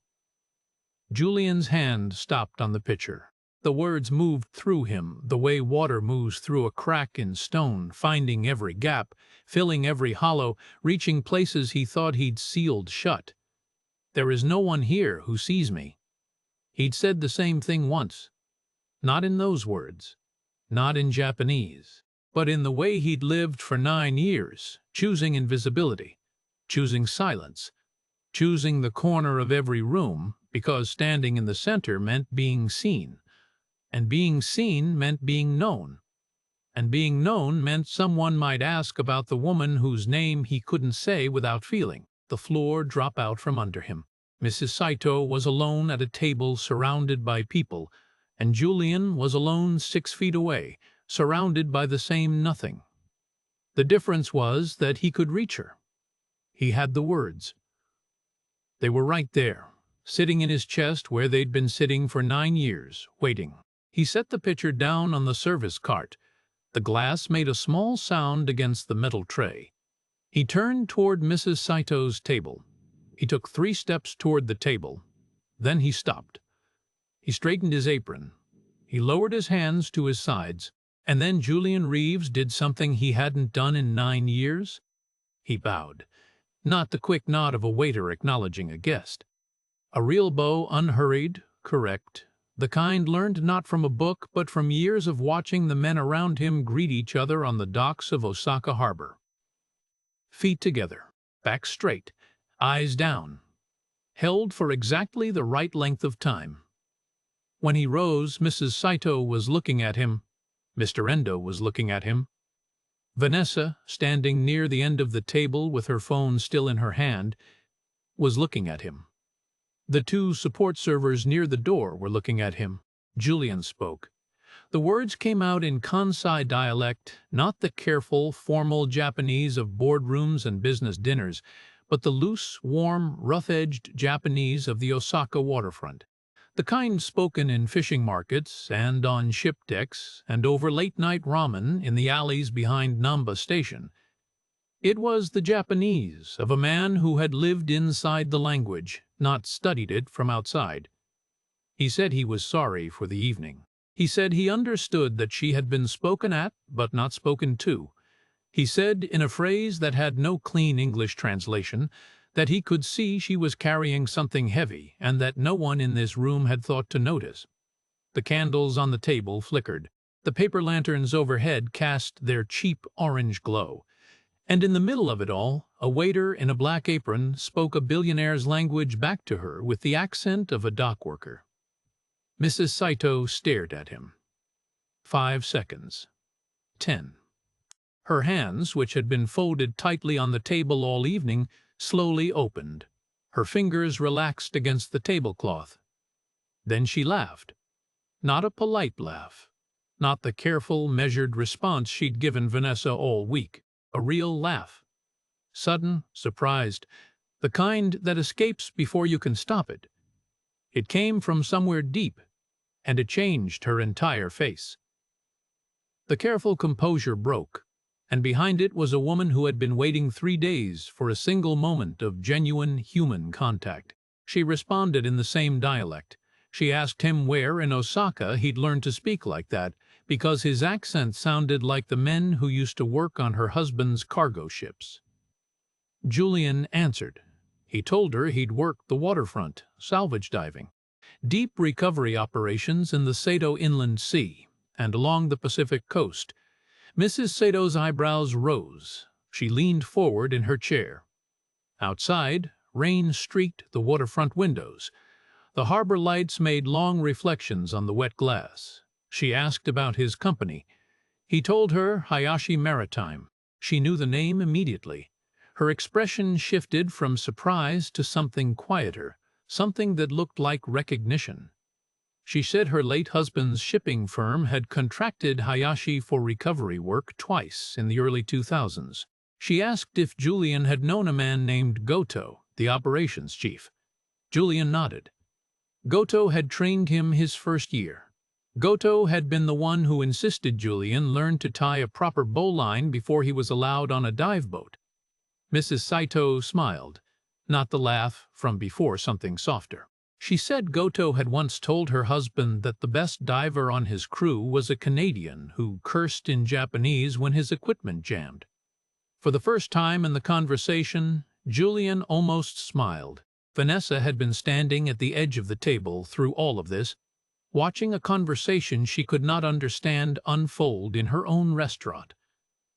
Speaker 1: Julian's hand stopped on the pitcher. The words moved through him the way water moves through a crack in stone, finding every gap, filling every hollow, reaching places he thought he'd sealed shut. "There is no one here who sees me." He'd said the same thing once. Not in those words, not in Japanese, but in the way he'd lived for 9 years, choosing invisibility, choosing silence, choosing the corner of every room, because standing in the center meant being seen. And being seen meant being known. And being known meant someone might ask about the woman whose name he couldn't say without feeling the floor drop out from under him. Mrs. Saito was alone at a table surrounded by people, and Julian was alone 6 feet away, surrounded by the same nothing. The difference was that he could reach her. He had the words. They were right there, sitting in his chest where they'd been sitting for 9 years, waiting. He set the pitcher down on the service cart. The glass made a small sound against the metal tray. He turned toward Mrs. Saito's table. He took 3 steps toward the table. Then he stopped. He straightened his apron. He lowered his hands to his sides. And then Julian Reeves did something he hadn't done in 9 years. He bowed. Not the quick nod of a waiter acknowledging a guest. A real bow, unhurried, correct. The kind learned not from a book, but from years of watching the men around him greet each other on the docks of Osaka Harbor. Feet together, back straight, eyes down, held for exactly the right length of time. When he rose, Mrs. Saito was looking at him. Mr. Endo was looking at him. Vanessa, standing near the end of the table with her phone still in her hand, was looking at him. The 2 support servers near the door were looking at him. Julian spoke. The words came out in Kansai dialect, not the careful, formal Japanese of boardrooms and business dinners, but the loose, warm, rough-edged Japanese of the Osaka waterfront. The kind spoken in fishing markets and on ship decks and over late-night ramen in the alleys behind Namba Station. It was the Japanese of a man who had lived inside the language, not studied it from outside. He said he was sorry for the evening. He said he understood that she had been spoken at, but not spoken to. He said, in a phrase that had no clean English translation, that he could see she was carrying something heavy and that no one in this room had thought to notice. The candles on the table flickered. The paper lanterns overhead cast their cheap orange glow. And in the middle of it all, a waiter in a black apron spoke a billionaire's language back to her with the accent of a dock worker. Mrs. Saito stared at him. 5 seconds. 10. Her hands, which had been folded tightly on the table all evening, slowly opened. Her fingers relaxed against the tablecloth. Then she laughed. Not a polite laugh. Not the careful, measured response she'd given Vanessa all week. A real laugh. Sudden, surprised, the kind that escapes before you can stop it. It came from somewhere deep, and it changed her entire face. The careful composure broke, and behind it was a woman who had been waiting 3 days for a single moment of genuine human contact. She responded in the same dialect. She asked him where in Osaka he'd learned to speak like that, because his accent sounded like the men who used to work on her husband's cargo ships. Julian answered. He told her he'd worked the waterfront, salvage diving, deep recovery operations in the Sato Inland Sea and along the Pacific coast. Mrs. Sato's eyebrows rose. She leaned forward in her chair. Outside, rain streaked the waterfront windows. The harbor lights made long reflections on the wet glass. She asked about his company. He told her Hayashi Maritime. She knew the name immediately. Her expression shifted from surprise to something quieter, something that looked like recognition. She said her late husband's shipping firm had contracted Hayashi for recovery work twice in the early 2000s. She asked if Julian had known a man named Goto, the operations chief. Julian nodded. Goto had trained him his first year. Goto had been the one who insisted Julian learn to tie a proper bowline before he was allowed on a dive boat. Mrs. Saito smiled, not the laugh from before, something softer. She said Goto had once told her husband that the best diver on his crew was a Canadian who cursed in Japanese when his equipment jammed. For the first time in the conversation, Julian almost smiled. Vanessa had been standing at the edge of the table through all of this, watching a conversation she could not understand unfold in her own restaurant.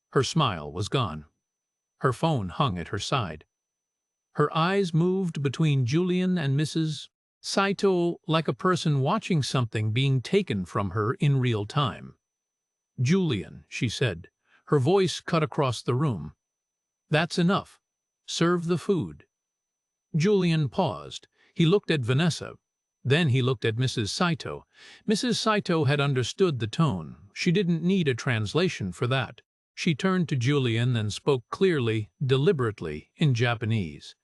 Speaker 1: Her smile was gone. Her phone hung at her side. Her eyes moved between Julian and Mrs. Saito like a person watching something being taken from her in real time. "Julian," she said. Her voice cut across the room. "That's enough. Serve the food." Julian paused. He looked at Vanessa. Then he looked at Mrs. Saito. Mrs. Saito had understood the tone. She didn't need a translation for that. She turned to Julian and spoke clearly, deliberately, in Japanese.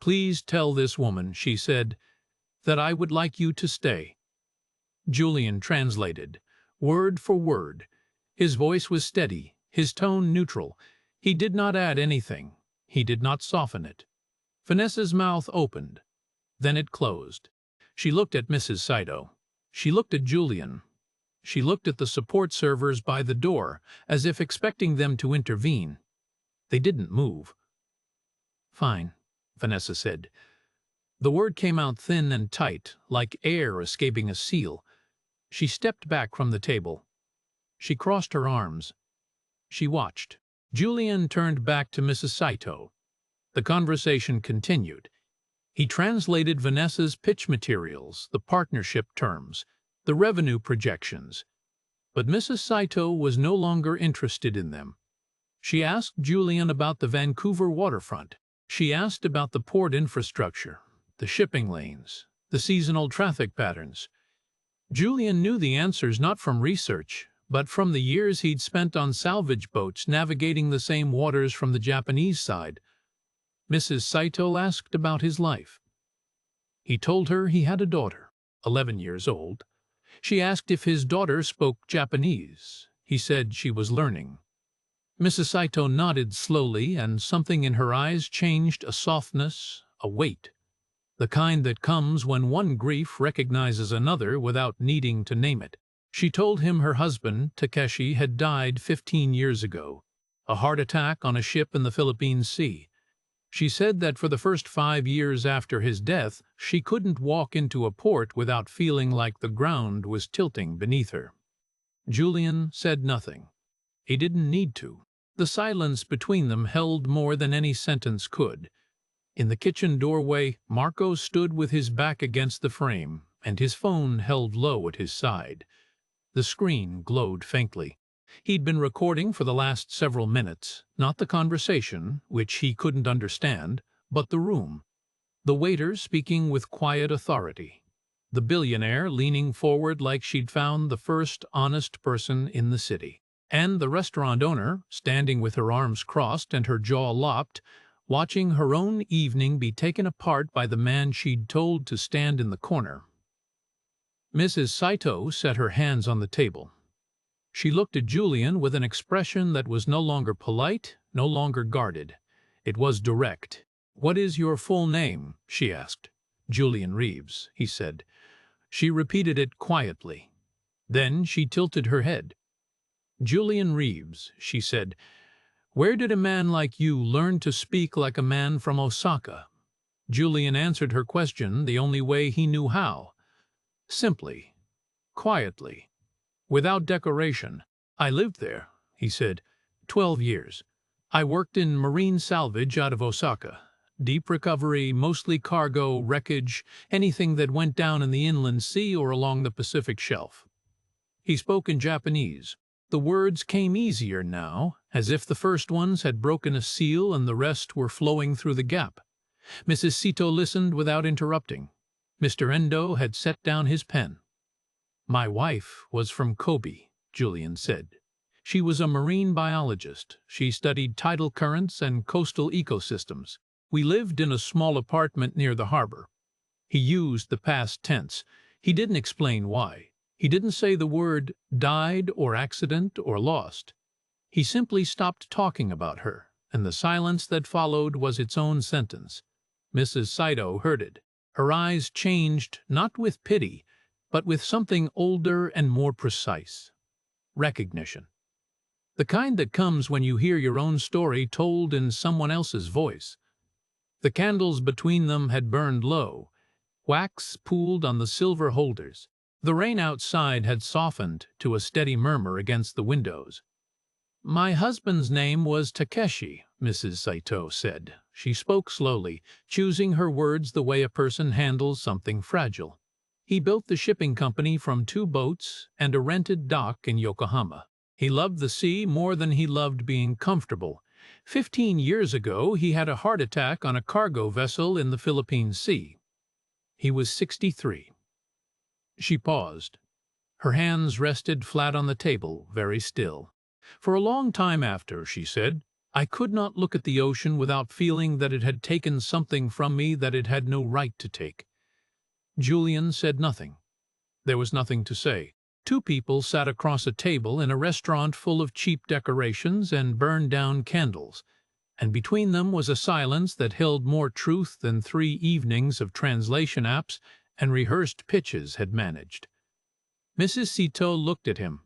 Speaker 1: "Please tell this woman," she said, "that I would like you to stay." Julian translated, word for word. His voice was steady, his tone neutral. He did not add anything. He did not soften it. Vanessa's mouth opened. Then it closed. She looked at Mrs. Saito. She looked at Julian. She looked at the support servers by the door, as if expecting them to intervene. They didn't move. "Fine," Vanessa said. The word came out thin and tight, like air escaping a seal. She stepped back from the table. She crossed her arms. She watched. Julian turned back to Mrs. Saito. The conversation continued. He translated Vanessa's pitch materials, the partnership terms, the revenue projections. But Mrs. Saito was no longer interested in them. She asked Julian about the Vancouver waterfront. She asked about the port infrastructure, the shipping lanes, the seasonal traffic patterns. Julian knew the answers not from research, but from the years he'd spent on salvage boats navigating the same waters from the Japanese side. Mrs. Saito asked about his life. He told her he had a daughter, 11 years old. She asked if his daughter spoke Japanese. He said she was learning. Mrs. Saito nodded slowly, and something in her eyes changed, a softness, a weight, the kind that comes when one grief recognizes another without needing to name it. She told him her husband, Takeshi, had died 15 years ago, a heart attack on a ship in the Philippine Sea. She said that for the first 5 years after his death, she couldn't walk into a port without feeling like the ground was tilting beneath her. Julian said nothing. He didn't need to. The silence between them held more than any sentence could. In the kitchen doorway, Marco stood with his back against the frame, and his phone held low at his side. The screen glowed faintly. He'd been recording for the last several minutes, not the conversation, which he couldn't understand, but the room. The waiter speaking with quiet authority. The billionaire leaning forward like she'd found the first honest person in the city. And the restaurant owner, standing with her arms crossed and her jaw lopped, watching her own evening be taken apart by the man she'd told to stand in the corner. Mrs. Saito set her hands on the table. She looked at Julian with an expression that was no longer polite, no longer guarded. It was direct. "What is your full name?" she asked. "Julian Reeves," he said. She repeated it quietly. Then she tilted her head. "Julian Reeves," she said, "where did a man like you learn to speak like a man from Osaka?" Julian answered her question the only way he knew how. Simply, quietly, without decoration. "I lived there," he said. 12 years. I worked in marine salvage out of Osaka. Deep recovery, mostly cargo, wreckage, anything that went down in the inland sea or along the Pacific shelf." He spoke in Japanese. The words came easier now, as if the first ones had broken a seal and the rest were flowing through the gap. Mrs. Sito listened without interrupting. Mr. Endo had set down his pen. "My wife was from Kobe," Julian said. "She was a marine biologist. She studied tidal currents and coastal ecosystems. We lived in a small apartment near the harbor." He used the past tense. He didn't explain why. He didn't say the word died or accident or lost. He simply stopped talking about her, and the silence that followed was its own sentence. Mrs. Saito heard it. Her eyes changed not with pity, but with something older and more precise. Recognition. The kind that comes when you hear your own story told in someone else's voice. The candles between them had burned low. Wax pooled on the silver holders. The rain outside had softened to a steady murmur against the windows. "My husband's name was Takeshi," Mrs. Saito said. She spoke slowly, choosing her words the way a person handles something fragile. "He built the shipping company from 2 boats and a rented dock in Yokohama. He loved the sea more than he loved being comfortable. 15 years ago, he had a heart attack on a cargo vessel in the Philippine Sea. He was 63. She paused. Her hands rested flat on the table, very still. "For a long time after," she said, "I could not look at the ocean without feeling that it had taken something from me that it had no right to take." Julian said nothing. There was nothing to say. 2 people sat across a table in a restaurant full of cheap decorations and burned-down candles, and between them was a silence that held more truth than 3 evenings of translation apps and rehearsed pitches had managed. Mrs. Sito looked at him,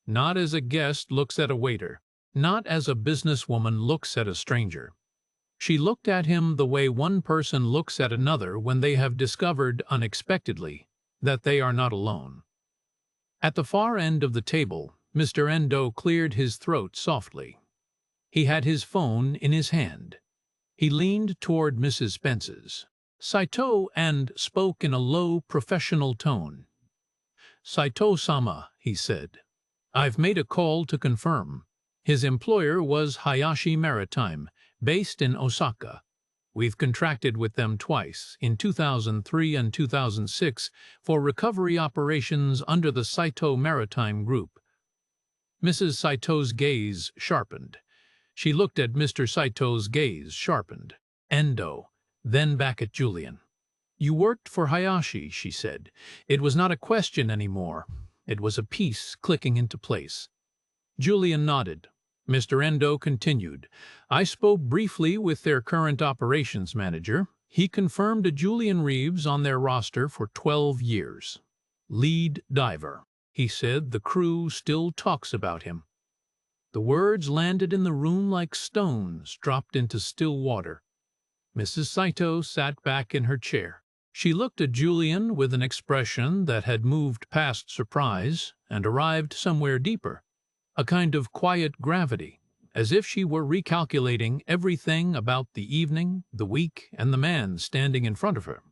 Speaker 1: not as a guest looks at a waiter, not as a businesswoman looks at a stranger. She looked at him the way one person looks at another when they have discovered, unexpectedly, that they are not alone. At the far end of the table, Mr. Endo cleared his throat softly. He had his phone in his hand. He leaned toward Mrs. Spence's. Saito and spoke in a low, professional tone. "Saito-sama," he said, "I've made a call to confirm. His employer was Hayashi Maritime, based in Osaka. We've contracted with them twice, in 2003 and 2006, for recovery operations under the Saito Maritime Group." Mrs. Saito's gaze sharpened. She looked at Mr. Saito's gaze sharpened. Endo, then back at Julian. "You worked for Hayashi," she said. It was not a question anymore. It was a piece clicking into place. Julian nodded. Mr. Endo continued. "I spoke briefly with their current operations manager. He confirmed a Julian Reeves on their roster for 12 years. Lead diver. He said the crew still talks about him." The words landed in the room like stones dropped into still water. Mrs. Saito sat back in her chair. She looked at Julian with an expression that had moved past surprise and arrived somewhere deeper, a kind of quiet gravity, as if she were recalculating everything about the evening, the week, and the man standing in front of her.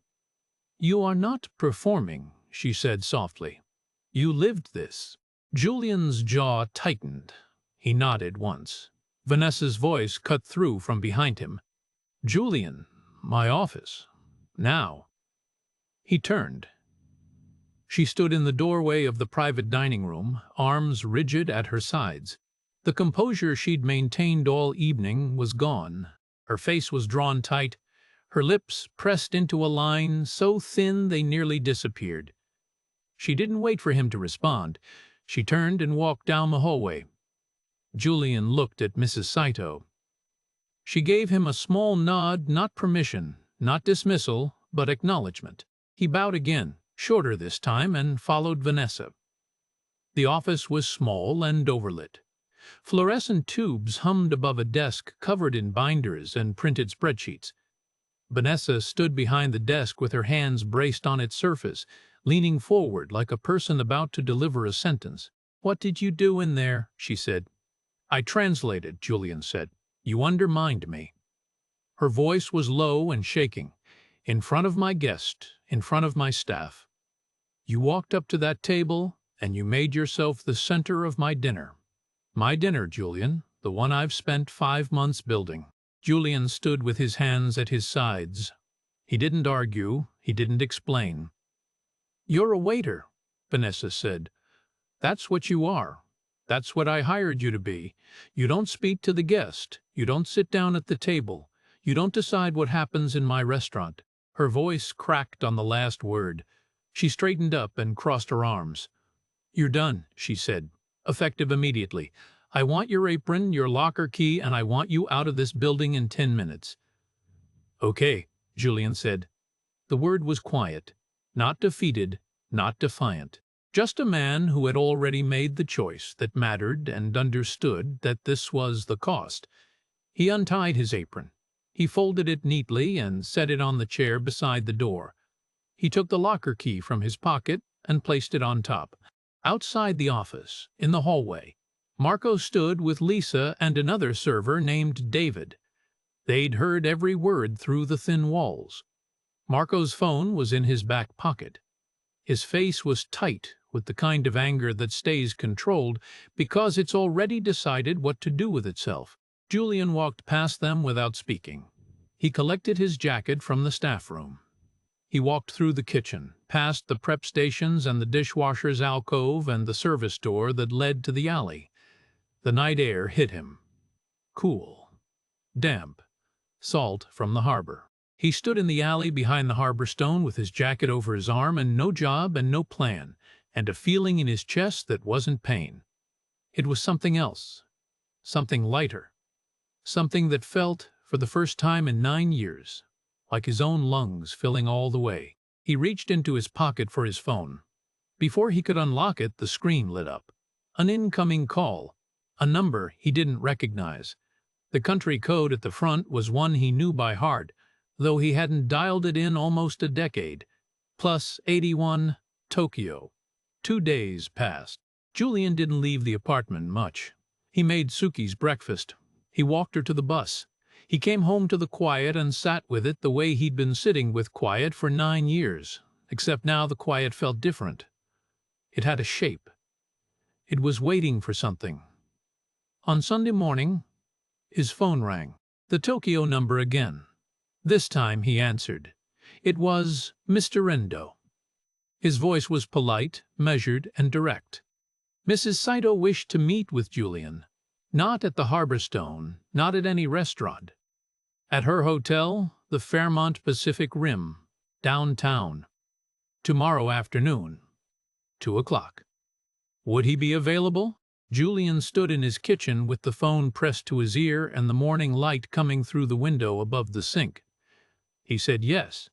Speaker 1: "You are not performing," she said softly. "You lived this." Julian's jaw tightened. He nodded once. Vanessa's voice cut through from behind him. "Julian, my office. Now." He turned. She stood in the doorway of the private dining room, arms rigid at her sides. The composure she'd maintained all evening was gone. Her face was drawn tight, her lips pressed into a line so thin they nearly disappeared. She didn't wait for him to respond. She turned and walked down the hallway. Julian looked at Mrs. Saito. She gave him a small nod, not permission, not dismissal, but acknowledgement. He bowed again, shorter this time, and followed Vanessa. The office was small and overlit. Fluorescent tubes hummed above a desk covered in binders and printed spreadsheets. Vanessa stood behind the desk with her hands braced on its surface, leaning forward like a person about to deliver a sentence. "What did you do in there?" she said. "I translated," Julian said. "You undermined me." Her voice was low and shaking. "In front of my guest, in front of my staff. You walked up to that table, and you made yourself the center of my dinner. My dinner, Julian, the one I've spent 5 months building." Julian stood with his hands at his sides. He didn't argue, he didn't explain. "You're a waiter," Vanessa said. "That's what you are. That's what I hired you to be. You don't speak to the guest. You don't sit down at the table. You don't decide what happens in my restaurant." Her voice cracked on the last word. She straightened up and crossed her arms. "You're done," she said, effective immediately. "I want your apron, your locker key, and I want you out of this building in 10 minutes. "Okay," Julian said. The word was quiet, not defeated, not defiant. Just a man who had already made the choice that mattered and understood that this was the cost. He untied his apron. He folded it neatly and set it on the chair beside the door. He took the locker key from his pocket and placed it on top. Outside the office, in the hallway, Marco stood with Lisa and another server named David. They'd heard every word through the thin walls. Marco's phone was in his back pocket. His face was tight with the kind of anger that stays controlled because it's already decided what to do with itself. Julian walked past them without speaking. He collected his jacket from the staff room. He walked through the kitchen, past the prep stations and the dishwasher's alcove and the service door that led to the alley. The night air hit him. Cool. Damp. Salt from the harbor. He stood in the alley behind the harbor stone with his jacket over his arm and no job and no plan, and a feeling in his chest that wasn't pain. It was something else. Something lighter. Something that felt, for the first time in 9 years, like his own lungs filling all the way. He reached into his pocket for his phone. Before he could unlock it, the screen lit up. An incoming call. A number he didn't recognize. The country code at the front was one he knew by heart, though he hadn't dialed it in almost a decade. +81, Tokyo. 2 days passed. Julian didn't leave the apartment much. He made Suki's breakfast. He walked her to the bus. He came home to the quiet and sat with it the way he'd been sitting with quiet for 9 years, except now the quiet felt different. It had a shape. It was waiting for something. On Sunday morning, his phone rang. The Tokyo number again. This time he answered. It was Mr. Endo. His voice was polite, measured, and direct. Mrs. Saito wished to meet with Julian. Not at the Harbor Stone, not at any restaurant. At her hotel, the Fairmont Pacific Rim, downtown. Tomorrow afternoon, 2 o'clock. Would he be available? Julian stood in his kitchen with the phone pressed to his ear and the morning light coming through the window above the sink. He said yes.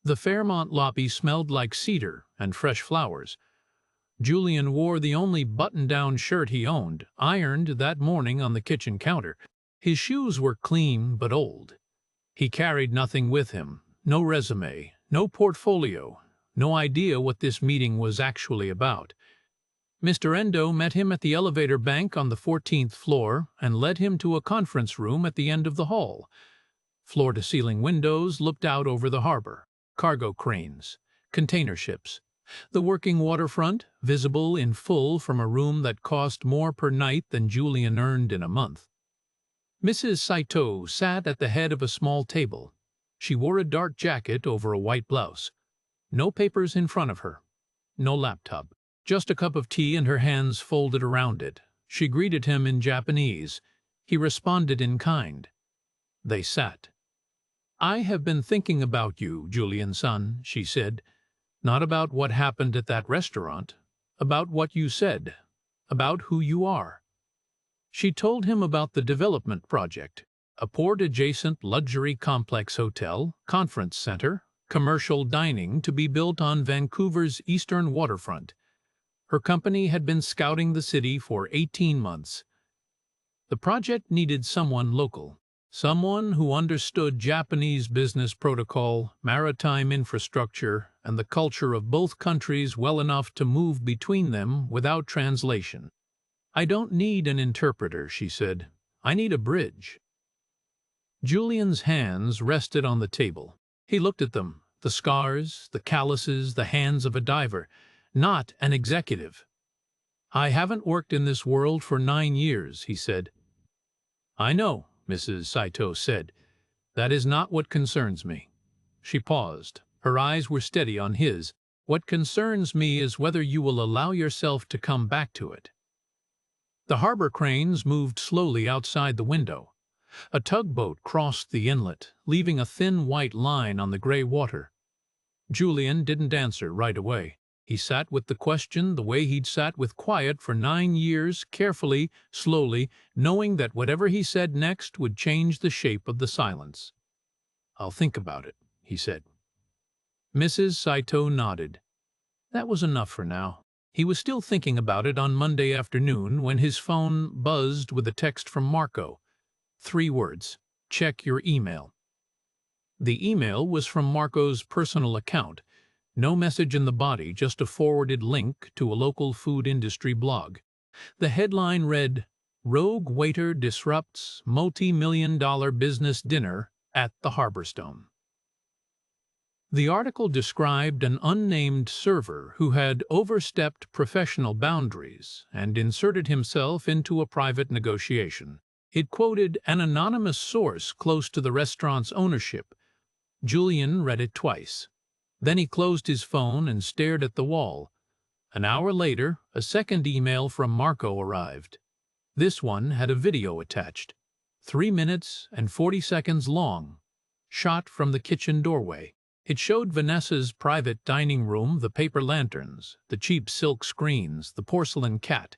Speaker 1: The Fairmont lobby smelled like cedar and fresh flowers. Julian wore the only button-down shirt he owned, ironed that morning on the kitchen counter. His shoes were clean but old. He carried nothing with him, no resume, no portfolio, no idea what this meeting was actually about. Mr. Endo met him at the elevator bank on the 14th floor and led him to a conference room at the end of the hall. Floor-to-ceiling windows looked out over the harbor. Cargo cranes, container ships. The working waterfront, visible in full from a room that cost more per night than Julian earned in a month. Mrs. Saito sat at the head of a small table. She wore a dark jacket over a white blouse. No papers in front of her. No laptop. Just a cup of tea and her hands folded around it. She greeted him in Japanese. He responded in kind. They sat. "I have been thinking about you, Julian-san," she said. "Not about what happened at that restaurant. about what you said, about who you are." She told him about the development project, a port-adjacent luxury complex hotel, conference center, commercial dining to be built on Vancouver's eastern waterfront. Her company had been scouting the city for 18 months. The project needed someone local, someone who understood Japanese business protocol, maritime infrastructure, and the culture of both countries well enough to move between them without translation. "I don't need an interpreter," she said. "I need a bridge." Julian's hands rested on the table. He looked at them, the scars, the calluses, the hands of a diver, not an executive. "I haven't worked in this world for 9 years," he said. "I know," Mrs. Saito said. "That is not what concerns me." She paused. Her eyes were steady on his. "What concerns me is whether you will allow yourself to come back to it." The harbor cranes moved slowly outside the window. A tugboat crossed the inlet, leaving a thin white line on the gray water. Julian didn't answer right away. He sat with the question the way he'd sat with quiet for 9 years, carefully, slowly, knowing that whatever he said next would change the shape of the silence. "I'll think about it," he said. Mrs. Saito nodded. That was enough for now. He was still thinking about it on Monday afternoon when his phone buzzed with a text from Marco. 3 words: "Check your email." The email was from Marco's personal account. No message in the body, just a forwarded link to a local food industry blog. The headline read, "Rogue Waiter Disrupts Multi-Million-Dollar Business Dinner at the Harborstone." The article described an unnamed server who had overstepped professional boundaries and inserted himself into a private negotiation. It quoted an anonymous source close to the restaurant's ownership. Julian read it twice. Then he closed his phone and stared at the wall. An hour later, a second email from Marco arrived. This one had a video attached, 3 minutes and 40 seconds long, shot from the kitchen doorway. It showed Vanessa's private dining room, the paper lanterns, the cheap silk screens, the porcelain cat.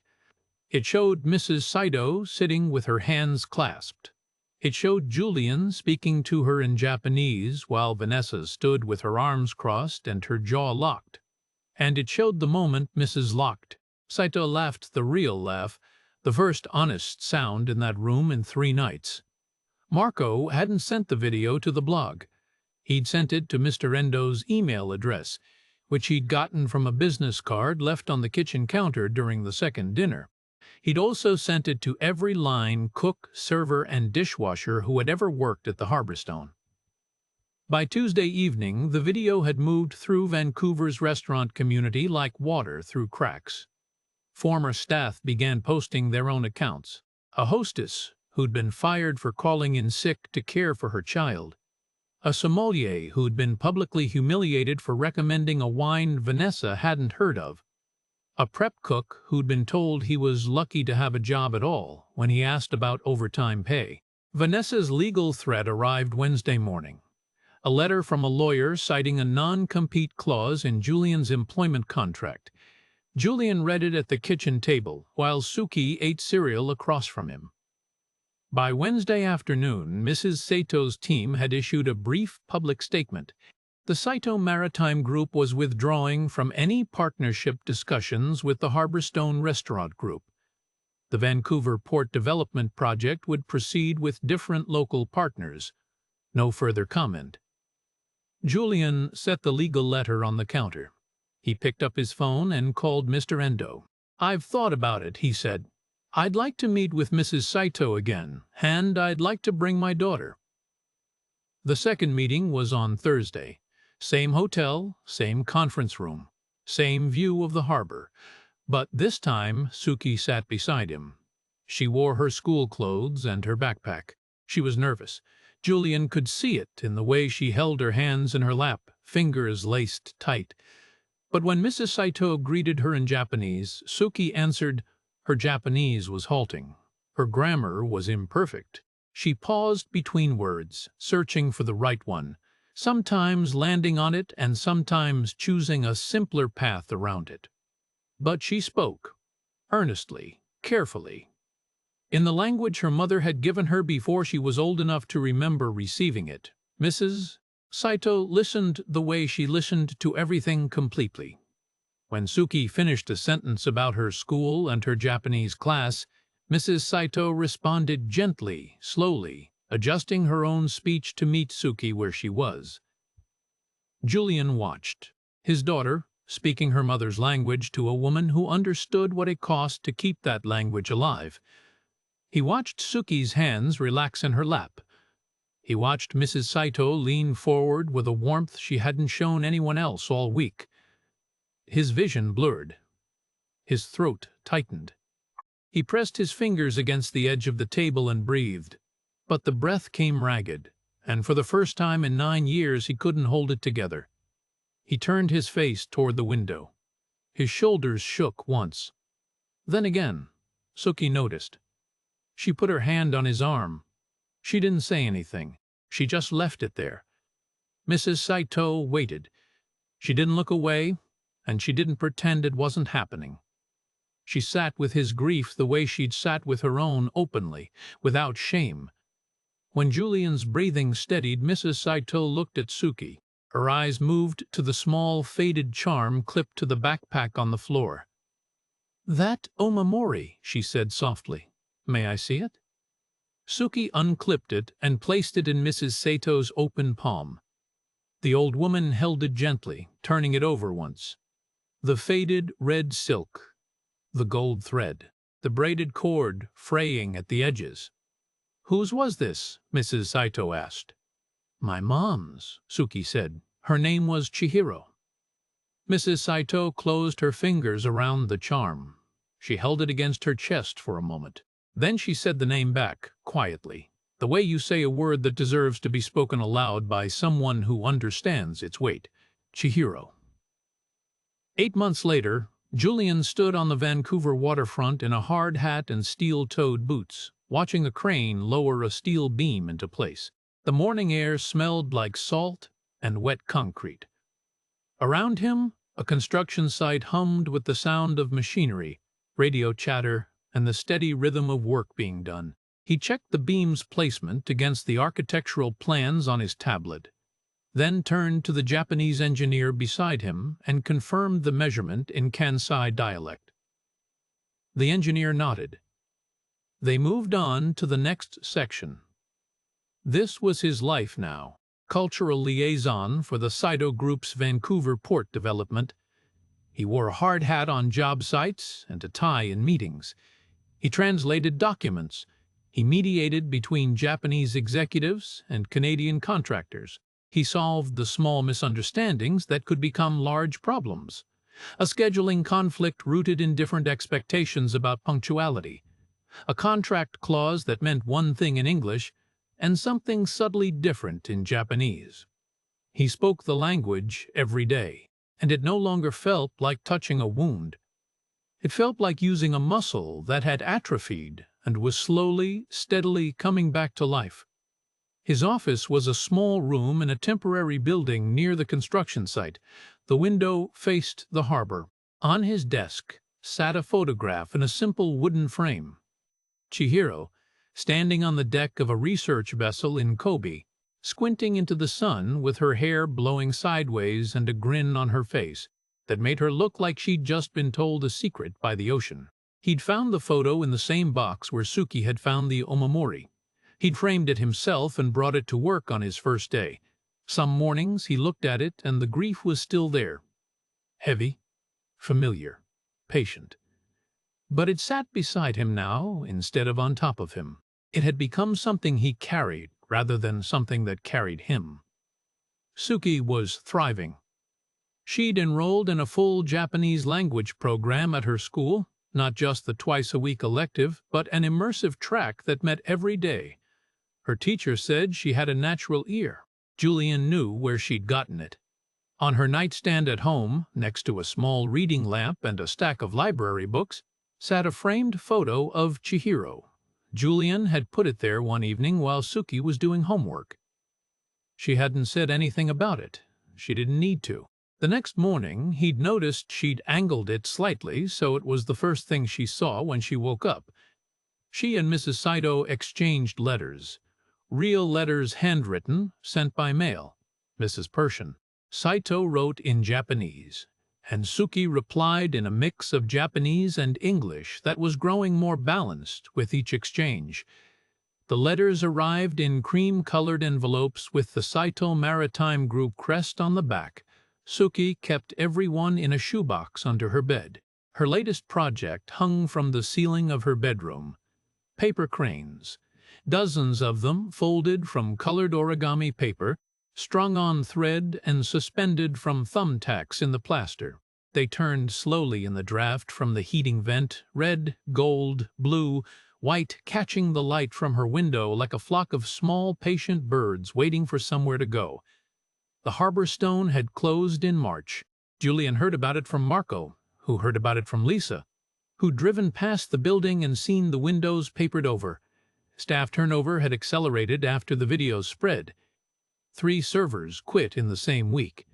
Speaker 1: It showed Mrs. Saito sitting with her hands clasped. It showed Julian speaking to her in Japanese while Vanessa stood with her arms crossed and her jaw locked. And it showed the moment Mrs. Locked. Saito laughed the real laugh, the first honest sound in that room in 3 nights. Marco hadn't sent the video to the blog. He'd sent it to Mr. Endo's email address, which he'd gotten from a business card left on the kitchen counter during the second dinner. He'd also sent it to every line cook, server, and dishwasher who had ever worked at the Harborstone. By Tuesday evening, the video had moved through Vancouver's restaurant community like water through cracks. Former staff began posting their own accounts. A hostess who'd been fired for calling in sick to care for her child. A sommelier who'd been publicly humiliated for recommending a wine Vanessa hadn't heard of. A prep cook who'd been told he was lucky to have a job at all when he asked about overtime pay. Vanessa's legal threat arrived Wednesday morning. A letter from a lawyer citing a non-compete clause in Julian's employment contract. Julian read it at the kitchen table while Suki ate cereal across from him. By Wednesday afternoon, Mrs. Saito's team had issued a brief public statement. The Saito Maritime Group was withdrawing from any partnership discussions with the Harborstone Restaurant Group. The Vancouver Port Development Project would proceed with different local partners. No further comment. Julian set the legal letter on the counter. He picked up his phone and called Mr. Endo. "I've thought about it," he said. "I'd like to meet with Mrs. Saito again, and I'd like to bring my daughter." The second meeting was on Thursday. Same hotel, same conference room, same view of the harbor. But this time, Suki sat beside him. She wore her school clothes and her backpack. She was nervous. Julian could see it in the way she held her hands in her lap, fingers laced tight. But when Mrs. Saito greeted her in Japanese, Suki answered. Her Japanese was halting. Her grammar was imperfect. She paused between words, searching for the right one, sometimes landing on it and sometimes choosing a simpler path around it. But she spoke, earnestly, carefully, in the language her mother had given her before she was old enough to remember receiving it. Mrs. Saito listened the way she listened to everything completely. When Suki finished a sentence about her school and her Japanese class, Mrs. Saito responded gently, slowly, adjusting her own speech to meet Suki where she was. Julian watched. His daughter, speaking her mother's language to a woman who understood what it cost to keep that language alive. He watched Suki's hands relax in her lap. He watched Mrs. Saito lean forward with a warmth she hadn't shown anyone else all week. His vision blurred. His throat tightened. He pressed his fingers against the edge of the table and breathed. But the breath came ragged, and for the first time in 9 years he couldn't hold it together. He turned his face toward the window. His shoulders shook once. Then again, Suki noticed. She put her hand on his arm. She didn't say anything. She just left it there. Mrs. Saito waited. She didn't look away, and she didn't pretend it wasn't happening. She sat with his grief the way she'd sat with her own, openly, without shame. When Julian's breathing steadied, Mrs. Saito looked at Suki. Her eyes moved to the small, faded charm clipped to the backpack on the floor. "That omamori," she said softly. "May I see it?" Suki unclipped it and placed it in Mrs. Sato's open palm. The old woman held it gently, turning it over once. The faded red silk, the gold thread, the braided cord fraying at the edges. "Whose was this?" Mrs. Saito asked. "My mom's," Suki said. "Her name was Chihiro." Mrs. Saito closed her fingers around the charm. She held it against her chest for a moment. Then she said the name back, quietly, the way you say a word that deserves to be spoken aloud by someone who understands its weight. Chihiro. 8 months later, Julian stood on the Vancouver waterfront in a hard hat and steel-toed boots, watching a crane lower a steel beam into place. The morning air smelled like salt and wet concrete. Around him, a construction site hummed with the sound of machinery, radio chatter, and the steady rhythm of work being done. He checked the beam's placement against the architectural plans on his tablet, then turned to the Japanese engineer beside him and confirmed the measurement in Kansai dialect. The engineer nodded. They moved on to the next section. This was his life now, cultural liaison for the Saito Group's Vancouver port development. He wore a hard hat on job sites and a tie in meetings. He translated documents. He mediated between Japanese executives and Canadian contractors. He solved the small misunderstandings that could become large problems. A scheduling conflict rooted in different expectations about punctuality. A contract clause that meant one thing in English and something subtly different in Japanese. He spoke the language every day, and it no longer felt like touching a wound. It felt like using a muscle that had atrophied and was slowly, steadily coming back to life. His office was a small room in a temporary building near the construction site. The window faced the harbor. On his desk sat a photograph in a simple wooden frame. Chihiro, standing on the deck of a research vessel in Kobe, squinting into the sun with her hair blowing sideways and a grin on her face that made her look like she'd just been told a secret by the ocean. He'd found the photo in the same box where Suki had found the omamori. He'd framed it himself and brought it to work on his first day. Some mornings he looked at it and the grief was still there. Heavy, familiar, patient. But it sat beside him now instead of on top of him. It had become something he carried rather than something that carried him. Suki was thriving. She'd enrolled in a full Japanese language program at her school, not just the twice-a-week elective, but an immersive track that met every day. Her teacher said she had a natural ear. Julian knew where she'd gotten it. On her nightstand at home, next to a small reading lamp and a stack of library books, sat a framed photo of Chihiro. Julian had put it there one evening while Suki was doing homework. She hadn't said anything about it. She didn't need to. The next morning, he'd noticed she'd angled it slightly, so it was the first thing she saw when she woke up. She and Mrs. Saito exchanged letters. Real letters, handwritten, sent by mail. Mrs. Persian. Saito wrote in Japanese, and Suki replied in a mix of Japanese and English that was growing more balanced with each exchange. The letters arrived in cream-colored envelopes with the Saito Maritime Group crest on the back. Suki kept every one in a shoebox under her bed. Her latest project hung from the ceiling of her bedroom. Paper cranes. Dozens of them, folded from colored origami paper, strung on thread and suspended from thumbtacks in the plaster. They turned slowly in the draft from the heating vent, red, gold, blue, white, catching the light from her window like a flock of small, patient birds waiting for somewhere to go. The harbor stone had closed in March. Julian heard about it from Marco, who heard about it from Lisa, who'd driven past the building and seen the windows papered over. Staff turnover had accelerated after the videos spread. 3 servers quit in the same week.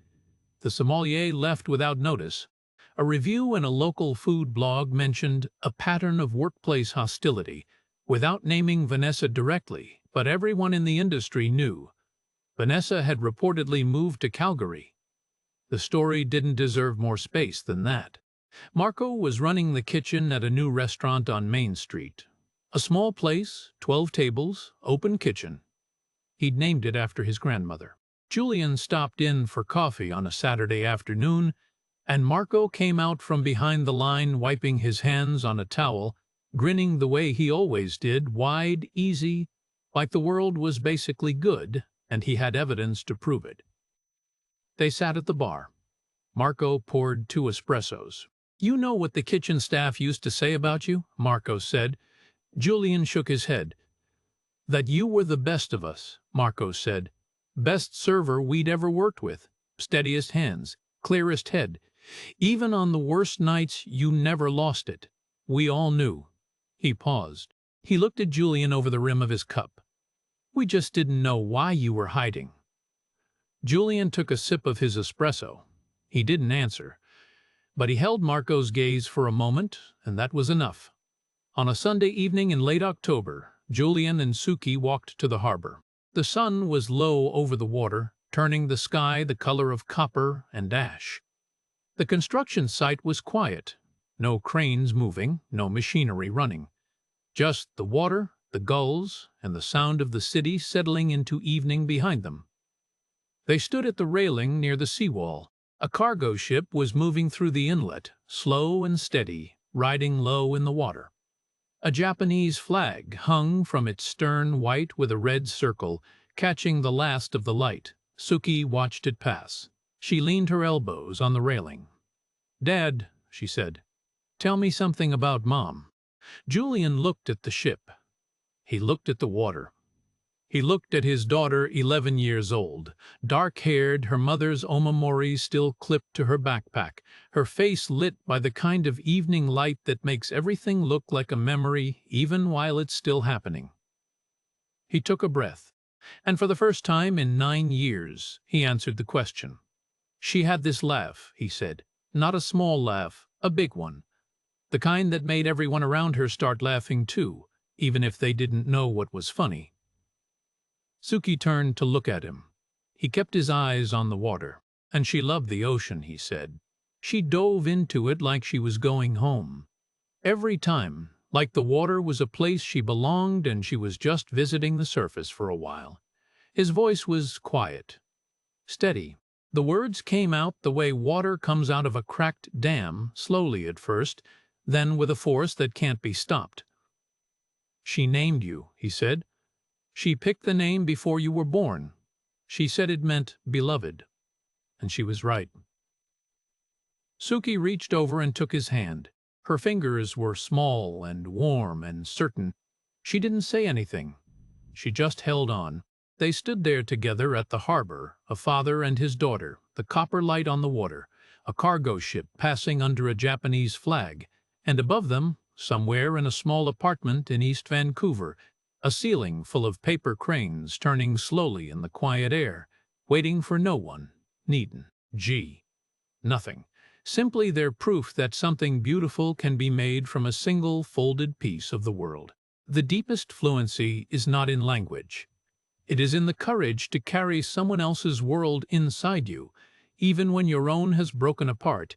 Speaker 1: The sommelier left without notice. A review in a local food blog mentioned a pattern of workplace hostility, without naming Vanessa directly, but everyone in the industry knew. Vanessa had reportedly moved to Calgary. The story didn't deserve more space than that. Marco was running the kitchen at a new restaurant on Main Street. A small place, 12 tables, open kitchen. He'd named it after his grandmother. Julian stopped in for coffee on a Saturday afternoon, and Marco came out from behind the line wiping his hands on a towel, grinning the way he always did, wide, easy, like the world was basically good, and he had evidence to prove it. They sat at the bar. Marco poured 2 espressos. "You know what the kitchen staff used to say about you?" Marco said. Julian shook his head. "That you were the best of us," Marco said. "Best server we'd ever worked with. Steadiest hands, clearest head. Even on the worst nights, you never lost it. We all knew." He paused. He looked at Julian over the rim of his cup. "We just didn't know why you were hiding." Julian took a sip of his espresso. He didn't answer, but he held Marco's gaze for a moment, and that was enough. On a Sunday evening in late October, Julian and Suki walked to the harbor. The sun was low over the water, turning the sky the color of copper and ash. The construction site was quiet. No cranes moving, no machinery running. Just the water, the gulls, and the sound of the city settling into evening behind them. They stood at the railing near the seawall. A cargo ship was moving through the inlet, slow and steady, riding low in the water. A Japanese flag hung from its stern, white with a red circle, catching the last of the light. Suki watched it pass. She leaned her elbows on the railing. "Dad," she said, "tell me something about Mom." Julian looked at the ship. He looked at the water. He looked at his daughter, 11 years old, dark-haired, her mother's omamori still clipped to her backpack, her face lit by the kind of evening light that makes everything look like a memory even while it's still happening. He took a breath, and for the first time in 9 years, he answered the question. "She had this laugh," he said. "Not a small laugh, a big one. The kind that made everyone around her start laughing too, even if they didn't know what was funny." Suki turned to look at him. He kept his eyes on the water. "And she loved the ocean," he said. "She dove into it like she was going home. Every time, like the water was a place she belonged and she was just visiting the surface for a while." His voice was quiet, steady. The words came out the way water comes out of a cracked dam, slowly at first, then with a force that can't be stopped. "She named you," he said. "She picked the name before you were born. She said it meant beloved. And she was right." Suki reached over and took his hand. Her fingers were small and warm and certain. She didn't say anything. She just held on. They stood there together at the harbor, a father and his daughter, the copper light on the water, a cargo ship passing under a Japanese flag, and above them, somewhere in a small apartment in East Vancouver, a ceiling full of paper cranes turning slowly in the quiet air, waiting for no one. Needn't. G. Nothing. Simply they're proof that something beautiful can be made from a single folded piece of the world. The deepest fluency is not in language. It is in the courage to carry someone else's world inside you, even when your own has broken apart.